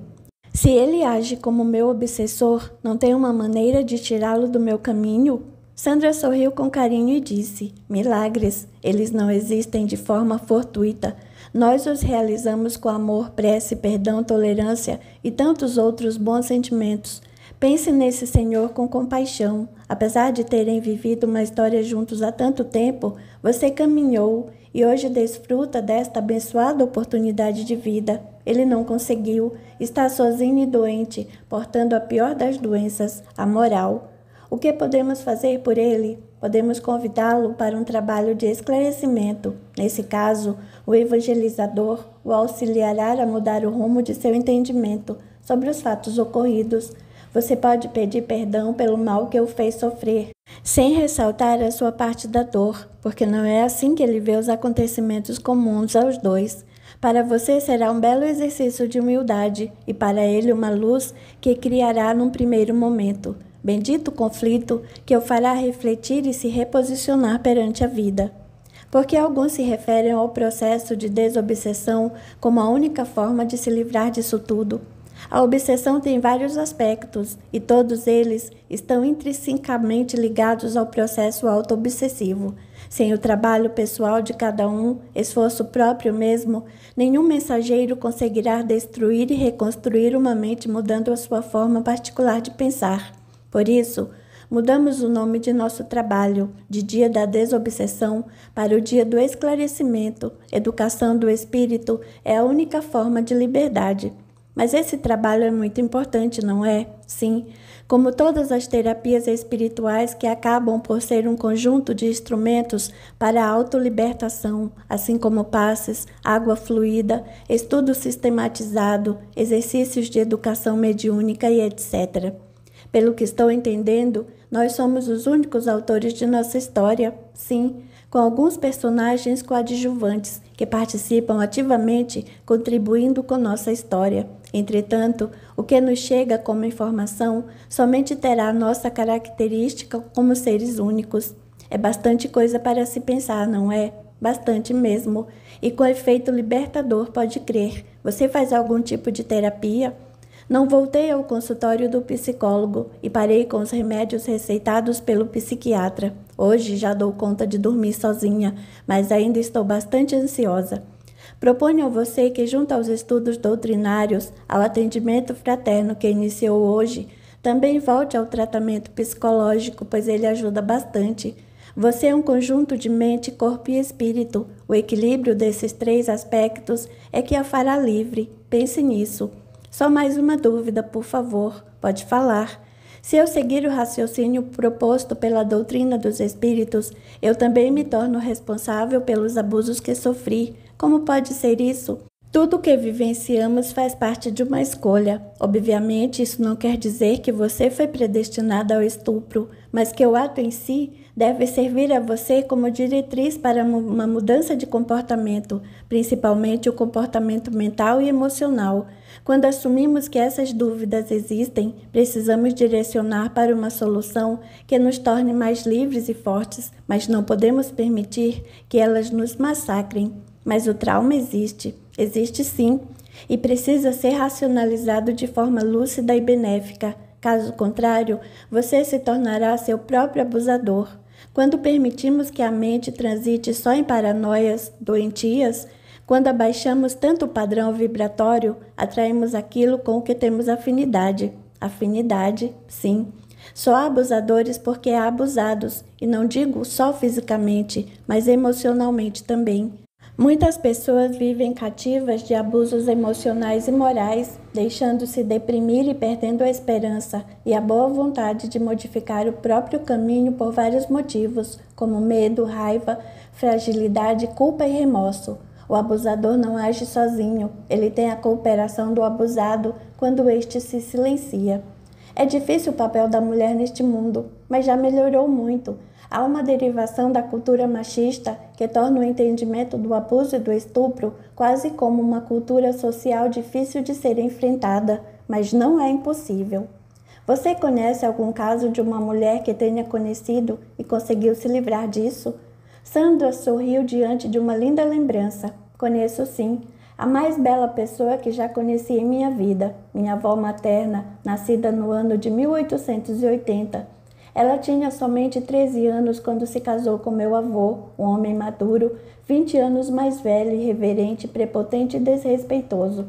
Se ele age como meu obsessor, não tem uma maneira de tirá-lo do meu caminho? Sandra sorriu com carinho e disse: "Milagres, eles não existem de forma fortuita. Nós os realizamos com amor, prece, perdão, tolerância e tantos outros bons sentimentos. Pense nesse senhor com compaixão. Apesar de terem vivido uma história juntos há tanto tempo, você caminhou e hoje desfruta desta abençoada oportunidade de vida. Ele não conseguiu, está sozinho e doente, portando a pior das doenças, a moral. O que podemos fazer por ele? Podemos convidá-lo para um trabalho de esclarecimento. Nesse caso, o evangelizador o auxiliará a mudar o rumo de seu entendimento sobre os fatos ocorridos. Você pode pedir perdão pelo mal que o fez sofrer, sem ressaltar a sua parte da dor, porque não é assim que ele vê os acontecimentos comuns aos dois. Para você será um belo exercício de humildade e para ele uma luz que criará num primeiro momento. Bendito conflito que o fará refletir e se reposicionar perante a vida. Porque alguns se referem ao processo de desobsessão como a única forma de se livrar disso tudo. A obsessão tem vários aspectos e todos eles estão intrinsecamente ligados ao processo auto-obsessivo. Sem o trabalho pessoal de cada um, esforço próprio mesmo, nenhum mensageiro conseguirá destruir e reconstruir uma mente mudando a sua forma particular de pensar. Por isso, mudamos o nome de nosso trabalho, de Dia da Desobsessão, para o Dia do Esclarecimento. Educação do Espírito é a única forma de liberdade. Mas esse trabalho é muito importante, não é? Sim, como todas as terapias espirituais que acabam por ser um conjunto de instrumentos para a autolibertação, assim como passes, água fluida, estudo sistematizado, exercícios de educação mediúnica e etc. Pelo que estou entendendo, nós somos os únicos autores de nossa história, sim, com alguns personagens coadjuvantes que participam ativamente, contribuindo com nossa história. Entretanto, o que nos chega como informação somente terá nossa característica como seres únicos. É bastante coisa para se pensar, não é? Bastante mesmo. E com efeito libertador, pode crer. Você faz algum tipo de terapia? Não voltei ao consultório do psicólogo e parei com os remédios receitados pelo psiquiatra. Hoje já dou conta de dormir sozinha, mas ainda estou bastante ansiosa. Proponho a você que, junto aos estudos doutrinários, ao atendimento fraterno que iniciou hoje, também volte ao tratamento psicológico, pois ele ajuda bastante. Você é um conjunto de mente, corpo e espírito. O equilíbrio desses três aspectos é que a fará livre. Pense nisso. Só mais uma dúvida, por favor. Pode falar. Se eu seguir o raciocínio proposto pela doutrina dos espíritos, eu também me torno responsável pelos abusos que sofri. Como pode ser isso? Tudo o que vivenciamos faz parte de uma escolha. Obviamente, isso não quer dizer que você foi predestinada ao estupro, mas que o ato em si deve servir a você como diretriz para uma mudança de comportamento, principalmente o comportamento mental e emocional. Quando assumimos que essas dúvidas existem, precisamos direcionar para uma solução que nos torne mais livres e fortes, mas não podemos permitir que elas nos massacrem. Mas o trauma existe sim, e precisa ser racionalizado de forma lúcida e benéfica. Caso contrário, você se tornará seu próprio abusador. Quando permitimos que a mente transite só em paranoias doentias, quando abaixamos tanto o padrão vibratório, atraímos aquilo com o que temos afinidade. Afinidade, sim. Só há abusadores porque há abusados, e não digo só fisicamente, mas emocionalmente também. Muitas pessoas vivem cativas de abusos emocionais e morais, deixando-se deprimir e perdendo a esperança e a boa vontade de modificar o próprio caminho por vários motivos, como medo, raiva, fragilidade, culpa e remorso. O abusador não age sozinho, ele tem a cooperação do abusado quando este se silencia. É difícil o papel da mulher neste mundo, mas já melhorou muito. Há uma derivação da cultura machista que torna o entendimento do abuso e do estupro quase como uma cultura social difícil de ser enfrentada, mas não é impossível. Você conhece algum caso de uma mulher que tenha conhecido e conseguiu se livrar disso? Sandra sorriu diante de uma linda lembrança. Conheço sim. A mais bela pessoa que já conheci em minha vida, minha avó materna, nascida no ano de 1880. Ela tinha somente 13 anos quando se casou com meu avô, um homem maduro, 20 anos mais velho, irreverente, prepotente e desrespeitoso.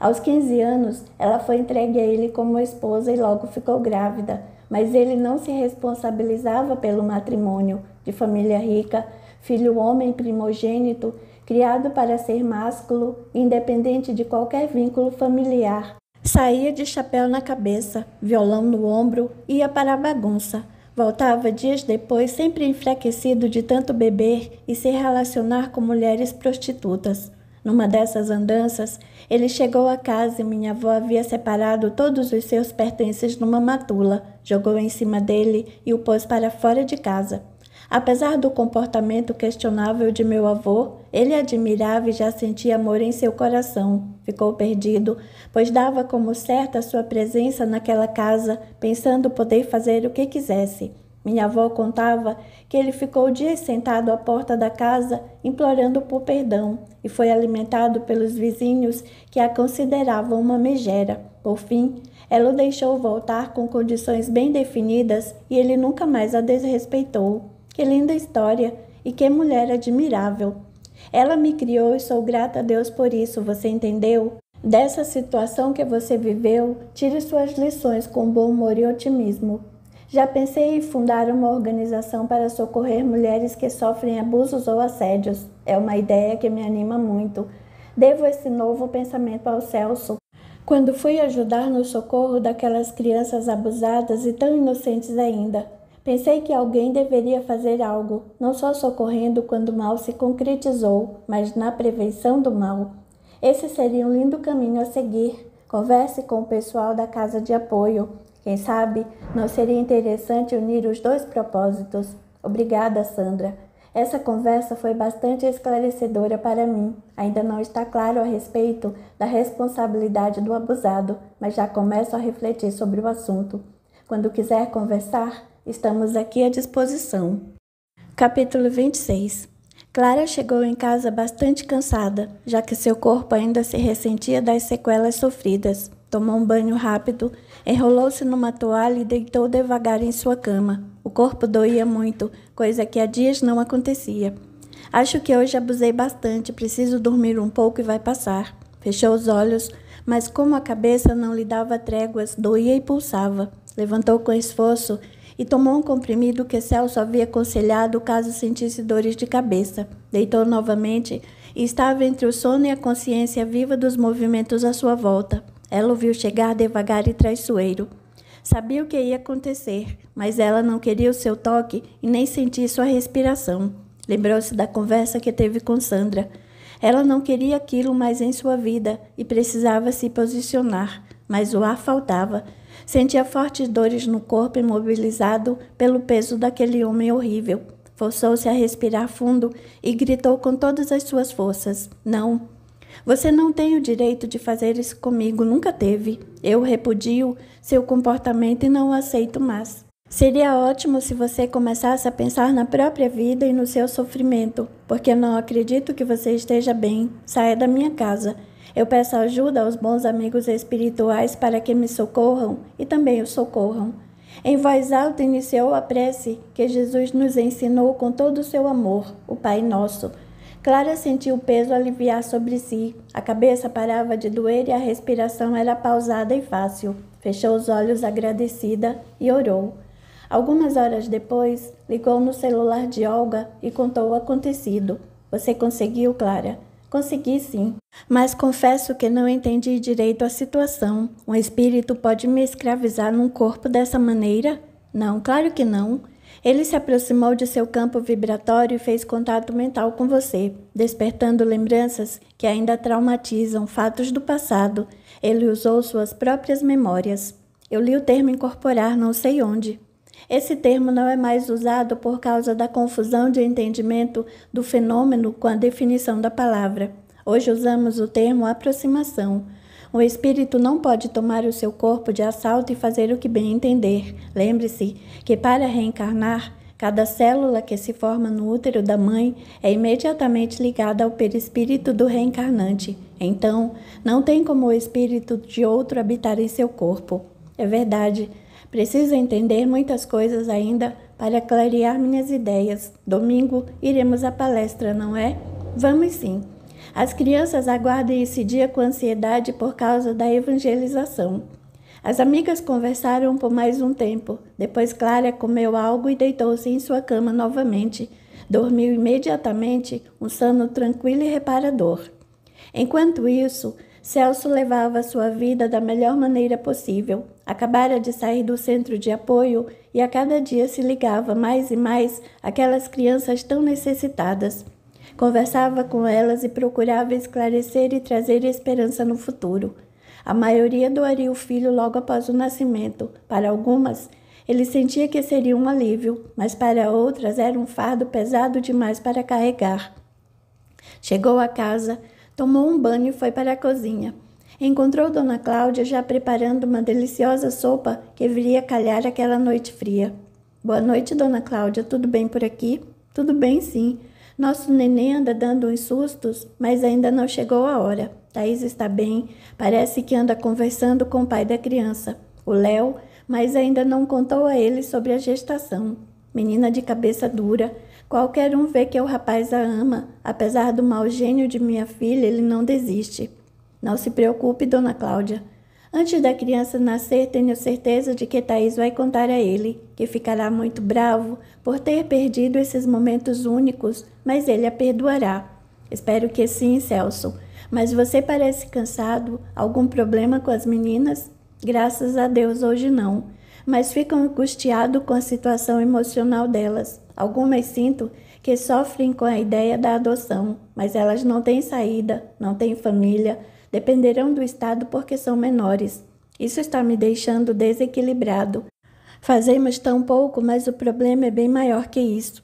Aos 15 anos, ela foi entregue a ele como esposa e logo ficou grávida, mas ele não se responsabilizava pelo matrimônio. De família rica, filho homem primogênito, criado para ser másculo, independente de qualquer vínculo familiar. Saía de chapéu na cabeça, violão no ombro, ia para a bagunça. Voltava dias depois sempre enfraquecido de tanto beber e se relacionar com mulheres prostitutas. Numa dessas andanças, ele chegou a casa e minha avó havia separado todos os seus pertences numa matula, jogou em cima dele e o pôs para fora de casa. Apesar do comportamento questionável de meu avô, ele admirava e já sentia amor em seu coração. Ficou perdido, pois dava como certa a sua presença naquela casa, pensando poder fazer o que quisesse. Minha avó contava que ele ficou dias sentado à porta da casa, implorando por perdão, e foi alimentado pelos vizinhos que a consideravam uma megera. Por fim, ela o deixou voltar com condições bem definidas e ele nunca mais a desrespeitou. Que linda história e que mulher admirável. Ela me criou e sou grata a Deus por isso, você entendeu? Dessa situação que você viveu, tire suas lições com bom humor e otimismo. Já pensei em fundar uma organização para socorrer mulheres que sofrem abusos ou assédios. É uma ideia que me anima muito. Devo esse novo pensamento ao Celso. Quando fui ajudar no socorro daquelas crianças abusadas e tão inocentes ainda, pensei que alguém deveria fazer algo, não só socorrendo quando o mal se concretizou, mas na prevenção do mal. Esse seria um lindo caminho a seguir. Converse com o pessoal da casa de apoio. Quem sabe não seria interessante unir os dois propósitos. Obrigada, Sandra. Essa conversa foi bastante esclarecedora para mim. Ainda não está claro a respeito da responsabilidade do abusado, mas já começo a refletir sobre o assunto. Quando quiser conversar, estamos aqui à disposição. Capítulo 26. Clara chegou em casa bastante cansada, já que seu corpo ainda se ressentia das sequelas sofridas. Tomou um banho rápido, enrolou-se numa toalha e deitou devagar em sua cama. O corpo doía muito, coisa que há dias não acontecia. Acho que hoje abusei bastante, preciso dormir um pouco e vai passar. Fechou os olhos, mas como a cabeça não lhe dava tréguas, doía e pulsava. Levantou com esforço e tomou um comprimido que Celso havia aconselhado caso sentisse dores de cabeça. Deitou novamente e estava entre o sono e a consciência viva dos movimentos à sua volta. Ela o viu chegar devagar e traiçoeiro. Sabia o que ia acontecer, mas ela não queria o seu toque e nem sentir sua respiração. Lembrou-se da conversa que teve com Sandra. Ela não queria aquilo mais em sua vida e precisava se posicionar, mas o ar faltava. Sentia fortes dores no corpo imobilizado pelo peso daquele homem horrível. Forçou-se a respirar fundo e gritou com todas as suas forças. Não. Você não tem o direito de fazer isso comigo, nunca teve. Eu repudio seu comportamento e não o aceito mais. Seria ótimo se você começasse a pensar na própria vida e no seu sofrimento, porque eu não acredito que você esteja bem. Saia da minha casa. Eu peço ajuda aos bons amigos espirituais para que me socorram e também o socorram. Em voz alta iniciou a prece que Jesus nos ensinou com todo o seu amor, o Pai Nosso. Clara sentiu o peso aliviar sobre si. A cabeça parava de doer e a respiração era pausada e fácil. Fechou os olhos agradecida e orou. Algumas horas depois, ligou no celular de Olga e contou o acontecido. Você conseguiu, Clara? Consegui sim, mas confesso que não entendi direito a situação. Um espírito pode me escravizar num corpo dessa maneira? Não, claro que não. Ele se aproximou de seu campo vibratório e fez contato mental com você, despertando lembranças que ainda traumatizam fatos do passado. Ele usou suas próprias memórias. Eu li o termo incorporar não sei onde. Esse termo não é mais usado por causa da confusão de entendimento do fenômeno com a definição da palavra. Hoje usamos o termo aproximação. O espírito não pode tomar o seu corpo de assalto e fazer o que bem entender. Lembre-se que para reencarnar, cada célula que se forma no útero da mãe é imediatamente ligada ao perispírito do reencarnante. Então, não tem como o espírito de outro habitar em seu corpo. É verdade. Preciso entender muitas coisas ainda para clarear minhas ideias. Domingo iremos à palestra, não é? Vamos sim. As crianças aguardam esse dia com ansiedade por causa da evangelização. As amigas conversaram por mais um tempo. Depois Clara comeu algo e deitou-se em sua cama novamente. Dormiu imediatamente um sono tranquilo e reparador. Enquanto isso, Celso levava sua vida da melhor maneira possível. Acabara de sair do centro de apoio e a cada dia se ligava mais e mais àquelas crianças tão necessitadas. Conversava com elas e procurava esclarecer e trazer esperança no futuro. A maioria doaria o filho logo após o nascimento. Para algumas, ele sentia que seria um alívio, mas para outras era um fardo pesado demais para carregar. Chegou a casa, tomou um banho e foi para a cozinha. Encontrou Dona Cláudia já preparando uma deliciosa sopa que viria calhar aquela noite fria. Boa noite, Dona Cláudia. Tudo bem por aqui? Tudo bem, sim. Nosso neném anda dando uns sustos, mas ainda não chegou a hora. Thaís está bem. Parece que anda conversando com o pai da criança, o Léo, mas ainda não contou a ele sobre a gestação. Menina de cabeça dura. Qualquer um vê que o rapaz a ama. Apesar do mau gênio de minha filha, ele não desiste. Não se preocupe, Dona Cláudia. Antes da criança nascer, tenho certeza de que Thaís vai contar a ele, que ficará muito bravo por ter perdido esses momentos únicos, mas ele a perdoará. Espero que sim, Celso. Mas você parece cansado? Algum problema com as meninas? Graças a Deus, hoje não. Mas fico angustiado com a situação emocional delas. Algumas sinto que sofrem com a ideia da adoção, mas elas não têm saída, não têm família, dependerão do Estado porque são menores. Isso está me deixando desequilibrado. Fazemos tão pouco, mas o problema é bem maior que isso.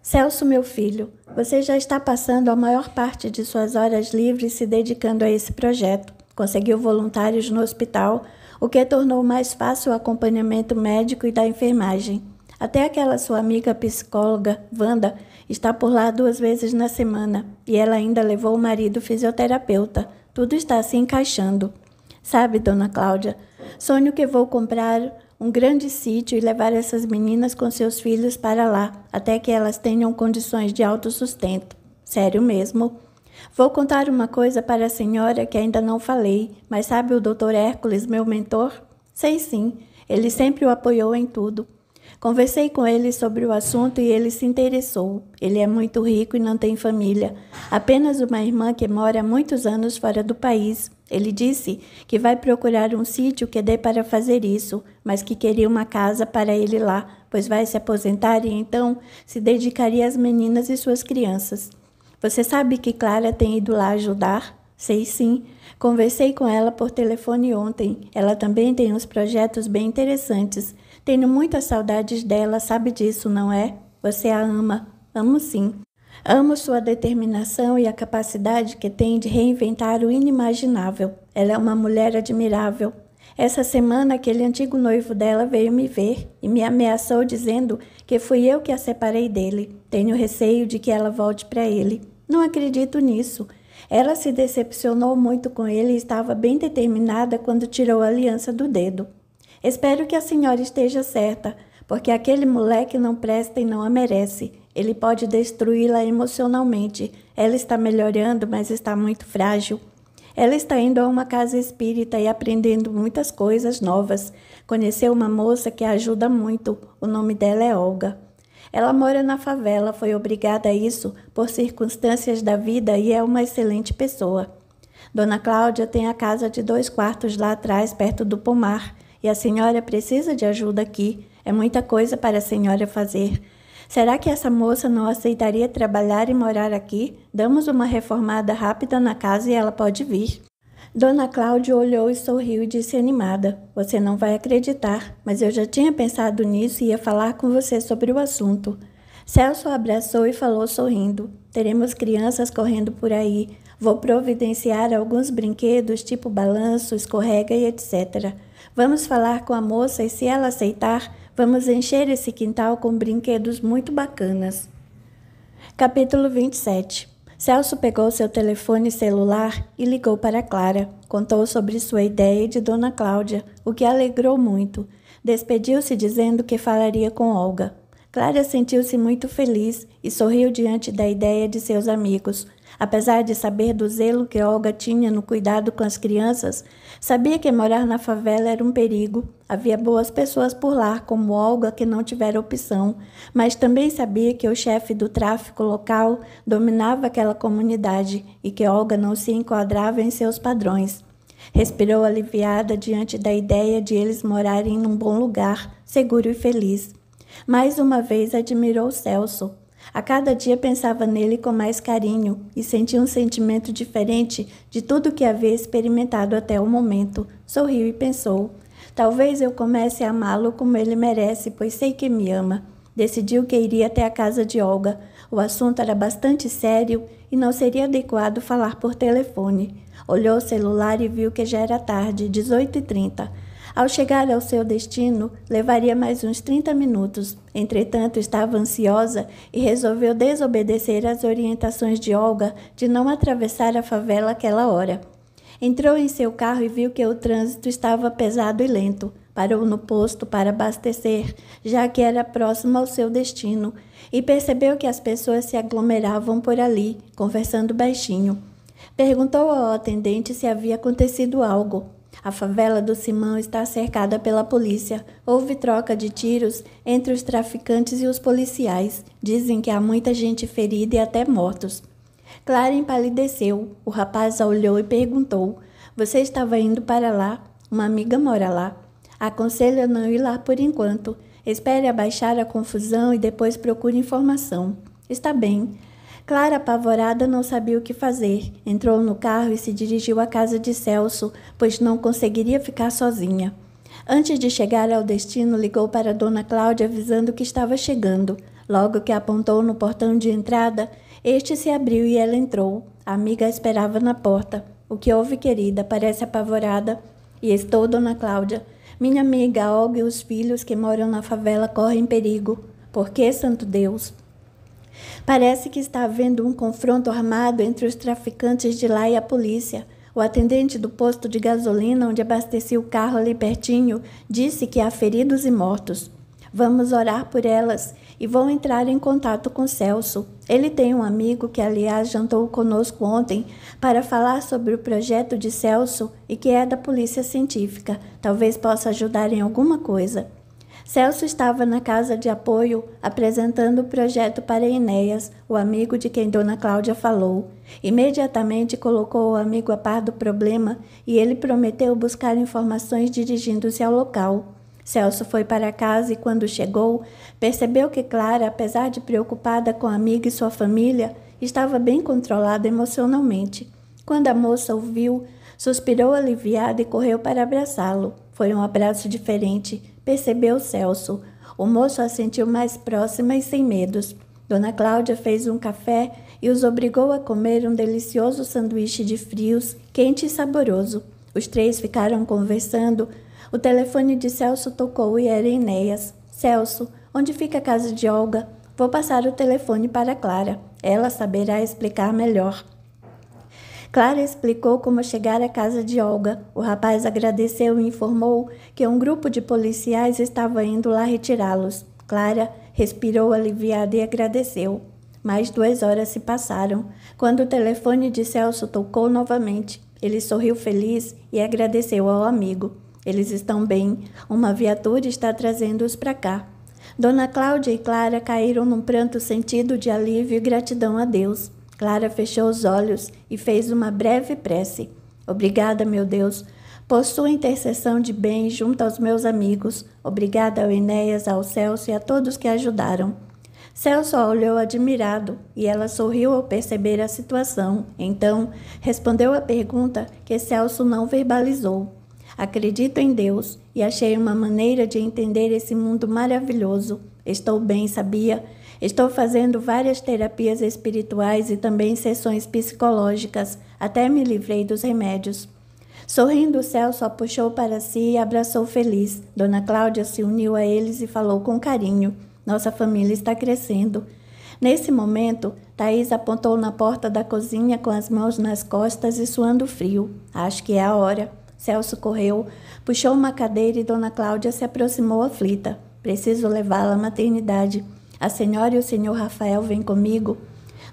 Celso, meu filho, você já está passando a maior parte de suas horas livres se dedicando a esse projeto. Conseguiu voluntários no hospital, o que tornou mais fácil o acompanhamento médico e da enfermagem. Até aquela sua amiga psicóloga, Wanda, está por lá 2 vezes na semana e ela ainda levou o marido fisioterapeuta. Tudo está se encaixando. Sabe, Dona Cláudia, sonho que vou comprar um grande sítio e levar essas meninas com seus filhos para lá, até que elas tenham condições de autossustento. Sério mesmo. Vou contar uma coisa para a senhora que ainda não falei, mas sabe o Dr. Hércules, meu mentor? Sei sim, ele sempre o apoiou em tudo. Conversei com ele sobre o assunto e ele se interessou. Ele é muito rico e não tem família. Apenas uma irmã que mora há muitos anos fora do país. Ele disse que vai procurar um sítio que dê para fazer isso, mas que queria uma casa para ele lá, pois vai se aposentar e então se dedicaria às meninas e suas crianças. Você sabe que Clara tem ido lá ajudar? Sei sim. Conversei com ela por telefone ontem. Ela também tem uns projetos bem interessantes. Tenho muitas saudades dela, sabe disso, não é? Você a ama. Amo sim. Amo sua determinação e a capacidade que tem de reinventar o inimaginável. Ela é uma mulher admirável. Essa semana, aquele antigo noivo dela veio me ver e me ameaçou dizendo que fui eu que a separei dele. Tenho receio de que ela volte para ele. Não acredito nisso. Ela se decepcionou muito com ele e estava bem determinada quando tirou a aliança do dedo. Espero que a senhora esteja certa, porque aquele moleque não presta e não a merece. Ele pode destruí-la emocionalmente. Ela está melhorando, mas está muito frágil. Ela está indo a uma casa espírita e aprendendo muitas coisas novas. Conheceu uma moça que a ajuda muito. O nome dela é Olga. Ela mora na favela, foi obrigada a isso por circunstâncias da vida e é uma excelente pessoa. Dona Cláudia tem a casa de 2 quartos lá atrás, perto do pomar. E a senhora precisa de ajuda aqui. É muita coisa para a senhora fazer. Será que essa moça não aceitaria trabalhar e morar aqui? Damos uma reformada rápida na casa e ela pode vir. Dona Cláudia olhou e sorriu e disse animada. Você não vai acreditar, mas eu já tinha pensado nisso e ia falar com você sobre o assunto. Celso a abraçou e falou sorrindo. Teremos crianças correndo por aí. Vou providenciar alguns brinquedos tipo balanço, escorrega e etc. Vamos falar com a moça e se ela aceitar, vamos encher esse quintal com brinquedos muito bacanas. Capítulo 27. Celso pegou seu telefone celular e ligou para Clara. Contou sobre sua ideia e de Dona Cláudia, o que alegrou muito. Despediu-se dizendo que falaria com Olga. Clara sentiu-se muito feliz e sorriu diante da ideia de seus amigos. Apesar de saber do zelo que Olga tinha no cuidado com as crianças, sabia que morar na favela era um perigo. Havia boas pessoas por lá, como Olga, que não tivera opção, mas também sabia que o chefe do tráfico local dominava aquela comunidade e que Olga não se enquadrava em seus padrões. Respirou aliviada diante da ideia de eles morarem num bom lugar, seguro e feliz. Mais uma vez admirou Celso. A cada dia pensava nele com mais carinho e sentia um sentimento diferente de tudo que havia experimentado até o momento. Sorriu e pensou: talvez eu comece a amá-lo como ele merece, pois sei que me ama. Decidiu que iria até a casa de Olga. O assunto era bastante sério e não seria adequado falar por telefone. Olhou o celular e viu que já era tarde, 18h30. Ao chegar ao seu destino, levaria mais uns 30 minutos. Entretanto, estava ansiosa e resolveu desobedecer às orientações de Olga de não atravessar a favela àquela hora. Entrou em seu carro e viu que o trânsito estava pesado e lento. Parou no posto para abastecer, já que era próximo ao seu destino, e percebeu que as pessoas se aglomeravam por ali, conversando baixinho. Perguntou ao atendente se havia acontecido algo. A favela do Simão está cercada pela polícia. Houve troca de tiros entre os traficantes e os policiais. Dizem que há muita gente ferida e até mortos. Clara empalideceu. O rapaz a olhou e perguntou: você estava indo para lá? Uma amiga mora lá. Aconselho a não ir lá por enquanto. Espere abaixar a confusão e depois procure informação. Está bem. Clara, apavorada, não sabia o que fazer. Entrou no carro e se dirigiu à casa de Celso, pois não conseguiria ficar sozinha. Antes de chegar ao destino, ligou para Dona Cláudia avisando que estava chegando. Logo que apontou no portão de entrada, este se abriu e ela entrou. A amiga a esperava na porta. O que houve, querida? Parece apavorada. E estou, Dona Cláudia. Minha amiga, a Olga e os filhos que moram na favela correm perigo. Por que, santo Deus? Parece que está havendo um confronto armado entre os traficantes de lá e a polícia. O atendente do posto de gasolina, onde abasteci o carro ali pertinho, disse que há feridos e mortos. Vamos orar por elas e vou entrar em contato com Celso. Ele tem um amigo que, aliás, jantou conosco ontem para falar sobre o projeto de Celso e que é da Polícia Científica. Talvez possa ajudar em alguma coisa. Celso estava na casa de apoio apresentando o projeto para Enéas, o amigo de quem Dona Cláudia falou. Imediatamente colocou o amigo a par do problema e ele prometeu buscar informações dirigindo-se ao local. Celso foi para casa e, quando chegou, percebeu que Clara, apesar de preocupada com a amiga e sua família, estava bem controlada emocionalmente. Quando a moça o viu, suspirou aliviada e correu para abraçá-lo. Foi um abraço diferente. Percebeu Celso. O moço a sentiu mais próxima e sem medos. Dona Cláudia fez um café e os obrigou a comer um delicioso sanduíche de frios, quente e saboroso. Os três ficaram conversando. O telefone de Celso tocou e era Enéas. Celso, onde fica a casa de Olga? Vou passar o telefone para Clara. Ela saberá explicar melhor. Clara explicou como chegar à casa de Olga. O rapaz agradeceu e informou que um grupo de policiais estava indo lá retirá-los. Clara respirou aliviada e agradeceu. Mais 2 horas se passaram, quando o telefone de Celso tocou novamente. Ele sorriu feliz e agradeceu ao amigo. Eles estão bem. Uma viatura está trazendo-os para cá. Dona Cláudia e Clara caíram num pranto sentido de alívio e gratidão a Deus. Clara fechou os olhos e fez uma breve prece. Obrigada, meu Deus, por sua intercessão de bem junto aos meus amigos. Obrigada ao Enéas, ao Celso e a todos que ajudaram. Celso a olhou admirado e ela sorriu ao perceber a situação. Então, respondeu a pergunta que Celso não verbalizou. Acredito em Deus e achei uma maneira de entender esse mundo maravilhoso. Estou bem, sabia? Estou fazendo várias terapias espirituais e também sessões psicológicas. Até me livrei dos remédios. Sorrindo, Celso a puxou para si e abraçou feliz. Dona Cláudia se uniu a eles e falou com carinho. Nossa família está crescendo. Nesse momento, Thaís apontou na porta da cozinha com as mãos nas costas e suando frio. Acho que é a hora. Celso correu, puxou uma cadeira e Dona Cláudia se aproximou aflita. Preciso levá-la à maternidade. A senhora e o senhor Rafael vêm comigo?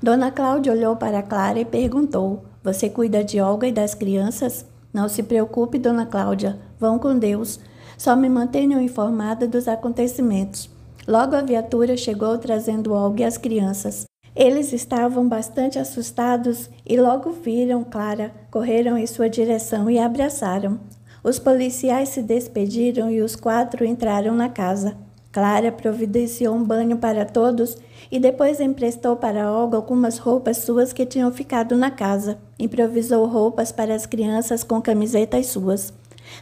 Dona Cláudia olhou para Clara e perguntou: Você cuida de Olga e das crianças? Não se preocupe, Dona Cláudia. Vão com Deus. Só me mantenham informada dos acontecimentos. Logo a viatura chegou trazendo Olga e as crianças. Eles estavam bastante assustados e logo viram Clara, correram em sua direção e a abraçaram. Os policiais se despediram e os 4 entraram na casa. Clara providenciou um banho para todos e depois emprestou para Olga algumas roupas suas que tinham ficado na casa. Improvisou roupas para as crianças com camisetas suas.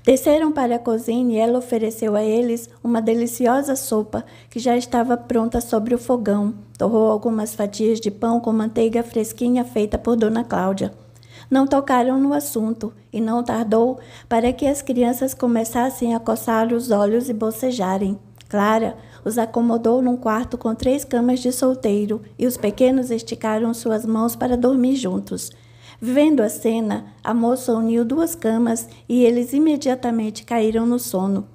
Desceram para a cozinha e ela ofereceu a eles uma deliciosa sopa que já estava pronta sobre o fogão. Torrou algumas fatias de pão com manteiga fresquinha feita por Dona Cláudia. Não tocaram no assunto e não tardou para que as crianças começassem a coçar os olhos e bocejarem. Clara os acomodou num quarto com 3 camas de solteiro e os pequenos esticaram suas mãos para dormir juntos. Vendo a cena, a moça uniu 2 camas e eles imediatamente caíram no sono.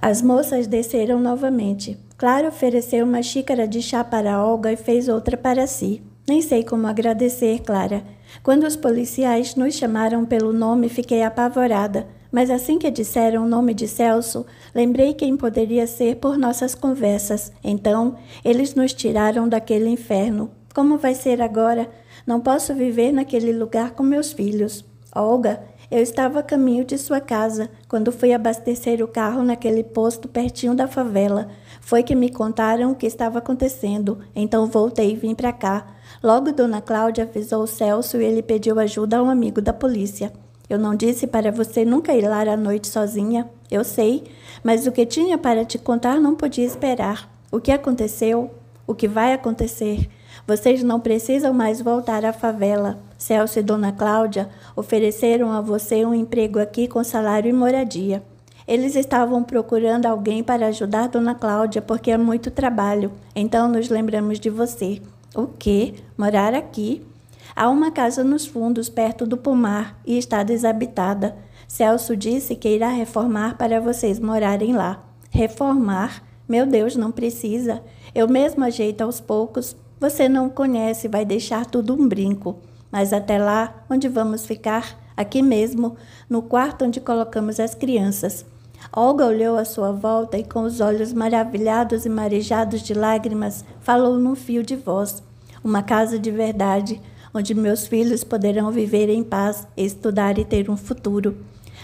As moças desceram novamente. Clara ofereceu uma xícara de chá para Olga e fez outra para si. Nem sei como agradecer, Clara. Quando os policiais nos chamaram pelo nome, fiquei apavorada. Mas assim que disseram o nome de Celso, lembrei quem poderia ser por nossas conversas. Então, eles nos tiraram daquele inferno. Como vai ser agora? Não posso viver naquele lugar com meus filhos. Olga, eu estava a caminho de sua casa, quando fui abastecer o carro naquele posto pertinho da favela. Foi que me contaram o que estava acontecendo, então voltei e vim para cá. Logo Dona Cláudia avisou o Celso e ele pediu ajuda a um amigo da polícia. Eu não disse para você nunca ir lá à noite sozinha, eu sei, mas o que tinha para te contar não podia esperar. O que aconteceu? O que vai acontecer? Vocês não precisam mais voltar à favela. Celso e Dona Cláudia ofereceram a você um emprego aqui com salário e moradia. Eles estavam procurando alguém para ajudar Dona Cláudia porque é muito trabalho, então nos lembramos de você. O quê? Morar aqui? Há uma casa nos fundos, perto do pomar, e está desabitada. Celso disse que irá reformar para vocês morarem lá. Reformar? Meu Deus, não precisa. Eu mesmo ajeito aos poucos. Você não conhece, vai deixar tudo um brinco. Mas até lá, onde vamos ficar? Aqui mesmo, no quarto onde colocamos as crianças. Olga olhou à sua volta e, com os olhos maravilhados e marejados de lágrimas, falou num fio de voz. Uma casa de verdade, onde meus filhos poderão viver em paz, estudar e ter um futuro.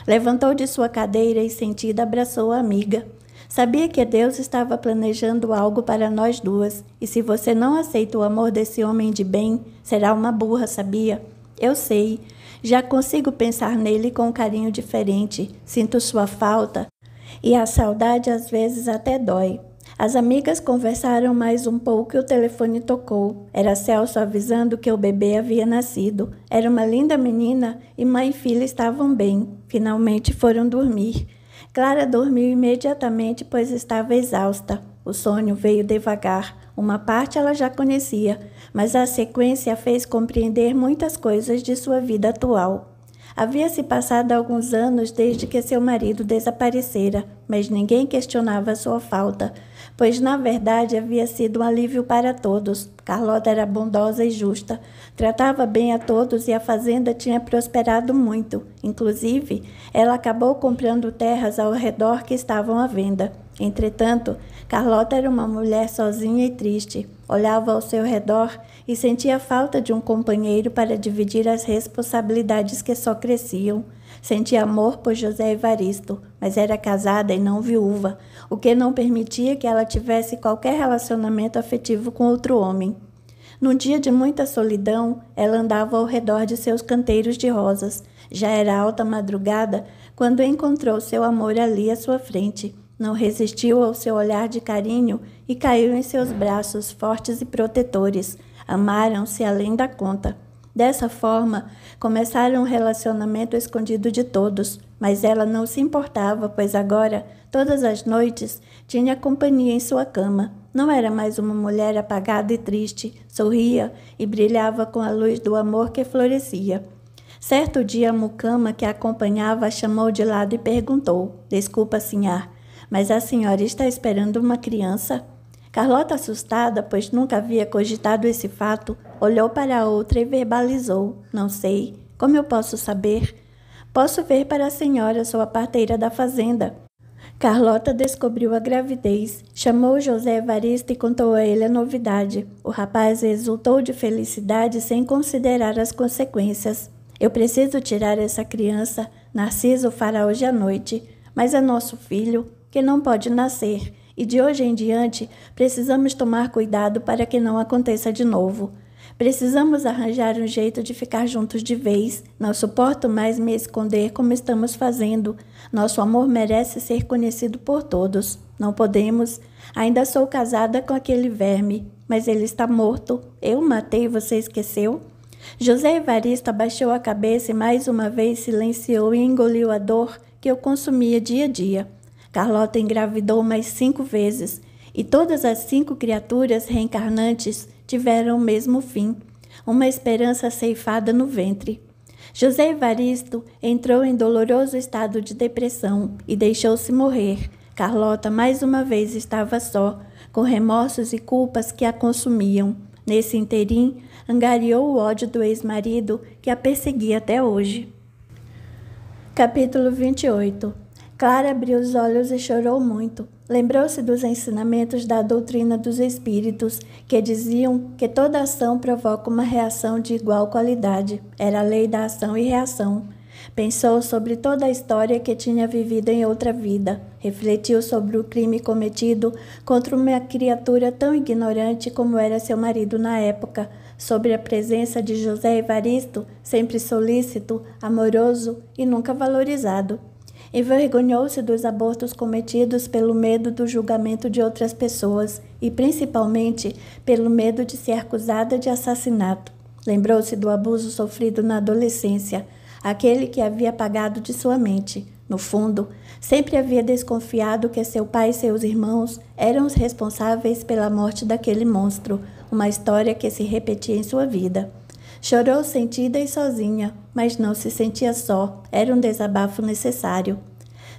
Levantou de sua cadeira e, sentida, abraçou a amiga. Sabia que Deus estava planejando algo para nós 2, e se você não aceita o amor desse homem de bem, será uma burra, sabia? Eu sei. Já consigo pensar nele com um carinho diferente. Sinto sua falta e a saudade às vezes até dói. As amigas conversaram mais um pouco e o telefone tocou. Era Celso avisando que o bebê havia nascido. Era uma linda menina e mãe e filha estavam bem. Finalmente foram dormir. Clara dormiu imediatamente, pois estava exausta. O sonho veio devagar. Uma parte ela já conhecia, mas a sequência a fez compreender muitas coisas de sua vida atual. Havia-se passado alguns anos desde que seu marido desaparecera, mas ninguém questionava sua falta, pois na verdade havia sido um alívio para todos. Carlota era bondosa e justa, tratava bem a todos e a fazenda tinha prosperado muito. Inclusive, ela acabou comprando terras ao redor que estavam à venda. Entretanto, Carlota era uma mulher sozinha e triste. Olhava ao seu redor e sentia falta de um companheiro para dividir as responsabilidades que só cresciam. Sentia amor por José Evaristo, mas era casada e não viúva, o que não permitia que ela tivesse qualquer relacionamento afetivo com outro homem. Num dia de muita solidão, ela andava ao redor de seus canteiros de rosas. Já era alta madrugada quando encontrou seu amor ali à sua frente. Não resistiu ao seu olhar de carinho e caiu em seus braços fortes e protetores. Amaram-se além da conta. Dessa forma, começaram um relacionamento escondido de todos, mas ela não se importava, pois agora, todas as noites, tinha companhia em sua cama. Não era mais uma mulher apagada e triste, sorria e brilhava com a luz do amor que florescia. Certo dia, a mucama que a acompanhava a chamou de lado e perguntou: "Desculpa, sinhá, mas a senhora está esperando uma criança?" Carlota, assustada, pois nunca havia cogitado esse fato, olhou para a outra e verbalizou: não sei. Como eu posso saber? Posso ver para a senhora, sou a parteira da fazenda. Carlota descobriu a gravidez, chamou José Evaristo e contou a ele a novidade. O rapaz exultou de felicidade sem considerar as consequências. Eu preciso tirar essa criança, Narciso fará hoje à noite, mas é nosso filho, que não pode nascer, e de hoje em diante precisamos tomar cuidado para que não aconteça de novo. Precisamos arranjar um jeito de ficar juntos de vez. Não suporto mais me esconder como estamos fazendo. Nosso amor merece ser conhecido por todos. Não podemos. Ainda sou casada com aquele verme, mas ele está morto. Eu o matei, você esqueceu? José Evaristo abaixou a cabeça e mais uma vez silenciou e engoliu a dor que o consumia dia a dia. Carlota engravidou mais 5 vezes, e todas as 5 criaturas reencarnantes tiveram o mesmo fim, uma esperança ceifada no ventre. José Evaristo entrou em doloroso estado de depressão e deixou-se morrer. Carlota mais uma vez estava só, com remorsos e culpas que a consumiam. Nesse interim, angariou o ódio do ex-marido que a perseguia até hoje. Capítulo 28. Clara abriu os olhos e chorou muito. Lembrou-se dos ensinamentos da doutrina dos espíritos, que diziam que toda ação provoca uma reação de igual qualidade. Era a lei da ação e reação. Pensou sobre toda a história que tinha vivido em outra vida. Refletiu sobre o crime cometido contra uma criatura tão ignorante como era seu marido na época, sobre a presença de José Evaristo, sempre solícito, amoroso e nunca valorizado. Envergonhou-se dos abortos cometidos pelo medo do julgamento de outras pessoas e, principalmente, pelo medo de ser acusada de assassinato. Lembrou-se do abuso sofrido na adolescência, aquele que havia apagado de sua mente. No fundo, sempre havia desconfiado que seu pai e seus irmãos eram os responsáveis pela morte daquele monstro, uma história que se repetia em sua vida. Chorou sentida e sozinha, mas não se sentia só, era um desabafo necessário.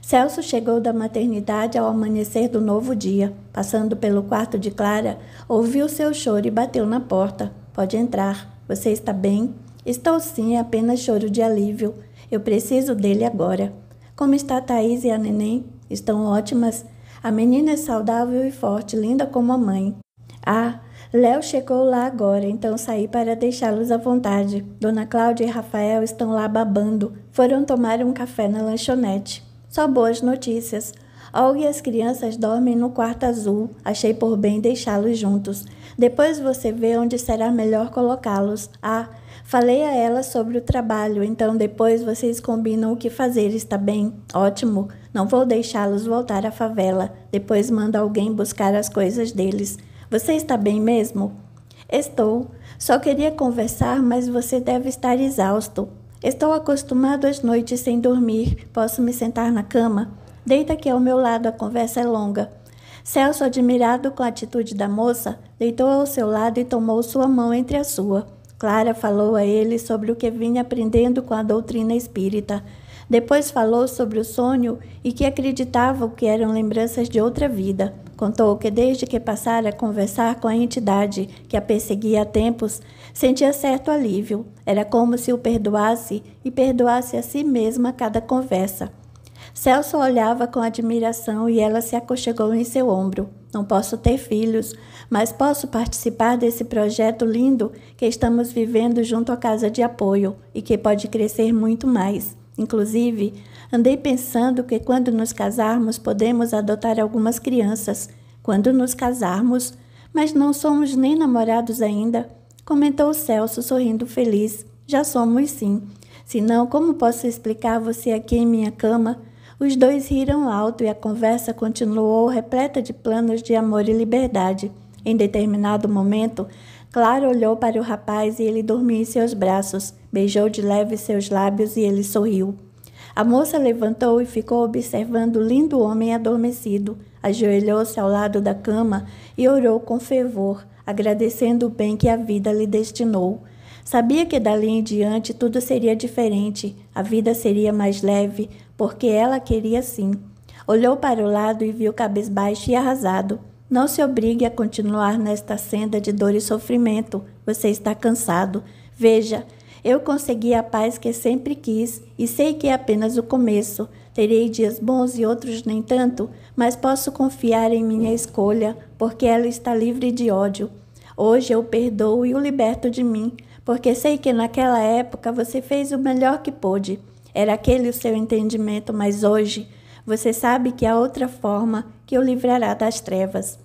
Celso chegou da maternidade ao amanhecer do novo dia. Passando pelo quarto de Clara, ouviu seu choro e bateu na porta. Pode entrar. Você está bem? Estou sim, é apenas choro de alívio. Eu preciso dele agora. Como está Thaís e a neném? Estão ótimas. A menina é saudável e forte, linda como a mãe. Ah, Léo chegou lá agora, então saí para deixá-los à vontade. Dona Cláudia e Rafael estão lá babando. Foram tomar um café na lanchonete. Só boas notícias. Olga e as crianças dormem no quarto azul. Achei por bem deixá-los juntos. Depois você vê onde será melhor colocá-los. Ah, falei a ela sobre o trabalho, então depois vocês combinam o que fazer, está bem? Ótimo. Não vou deixá-los voltar à favela. Depois mando alguém buscar as coisas deles. Você está bem mesmo? Estou. Só queria conversar, mas você deve estar exausto. Estou acostumado às noites sem dormir. Posso me sentar na cama? Deita aqui ao meu lado, a conversa é longa. Celso, admirado com a atitude da moça, deitou ao seu lado e tomou sua mão entre a sua. Clara falou a ele sobre o que vinha aprendendo com a doutrina espírita. Depois falou sobre o sonho e que acreditava que eram lembranças de outra vida. Contou que desde que passara a conversar com a entidade que a perseguia há tempos, sentia certo alívio. Era como se o perdoasse e perdoasse a si mesma a cada conversa. Celso olhava com admiração e ela se aconchegou em seu ombro. Não posso ter filhos, mas posso participar desse projeto lindo que estamos vivendo junto à Casa de Apoio e que pode crescer muito mais. Inclusive, andei pensando que quando nos casarmos podemos adotar algumas crianças. Quando nos casarmos? Mas não somos nem namorados ainda, comentou Celso sorrindo feliz. Já somos sim. Senão, como posso explicar você aqui em minha cama? Os dois riram alto e a conversa continuou repleta de planos de amor e liberdade. Em determinado momento, Clara olhou para o rapaz e ele dormia em seus braços. Beijou de leve seus lábios e ele sorriu. A moça levantou e ficou observando o lindo homem adormecido. Ajoelhou-se ao lado da cama e orou com fervor, agradecendo o bem que a vida lhe destinou. Sabia que dali em diante tudo seria diferente, a vida seria mais leve, porque ela queria sim. Olhou para o lado e viu cabisbaixo e arrasado. Não se obrigue a continuar nesta senda de dor e sofrimento. Você está cansado. Veja, eu consegui a paz que sempre quis e sei que é apenas o começo. Terei dias bons e outros nem tanto, mas posso confiar em minha escolha, porque ela está livre de ódio. Hoje eu perdoo e o liberto de mim, porque sei que naquela época você fez o melhor que pôde. Era aquele o seu entendimento, mas hoje você sabe que há outra forma que o livrará das trevas.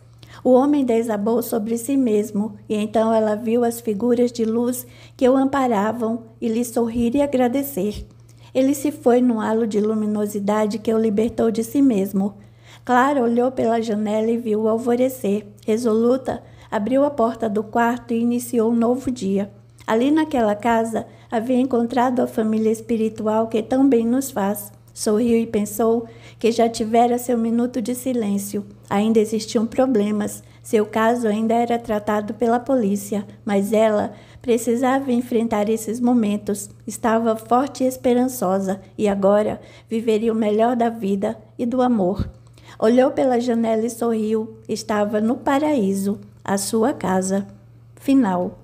O homem desabou sobre si mesmo, e então ela viu as figuras de luz que o amparavam e lhe sorrir e agradecer. Ele se foi num halo de luminosidade que o libertou de si mesmo. Clara olhou pela janela e viu o alvorecer. Resoluta, abriu a porta do quarto e iniciou um novo dia. Ali naquela casa, havia encontrado a família espiritual que tão bem nos faz. Sorriu e pensou que já tivera seu minuto de silêncio. Ainda existiam problemas. Seu caso ainda era tratado pela polícia, mas ela precisava enfrentar esses momentos. Estava forte e esperançosa, e agora viveria o melhor da vida e do amor. Olhou pela janela e sorriu. Estava no paraíso, a sua casa. Final.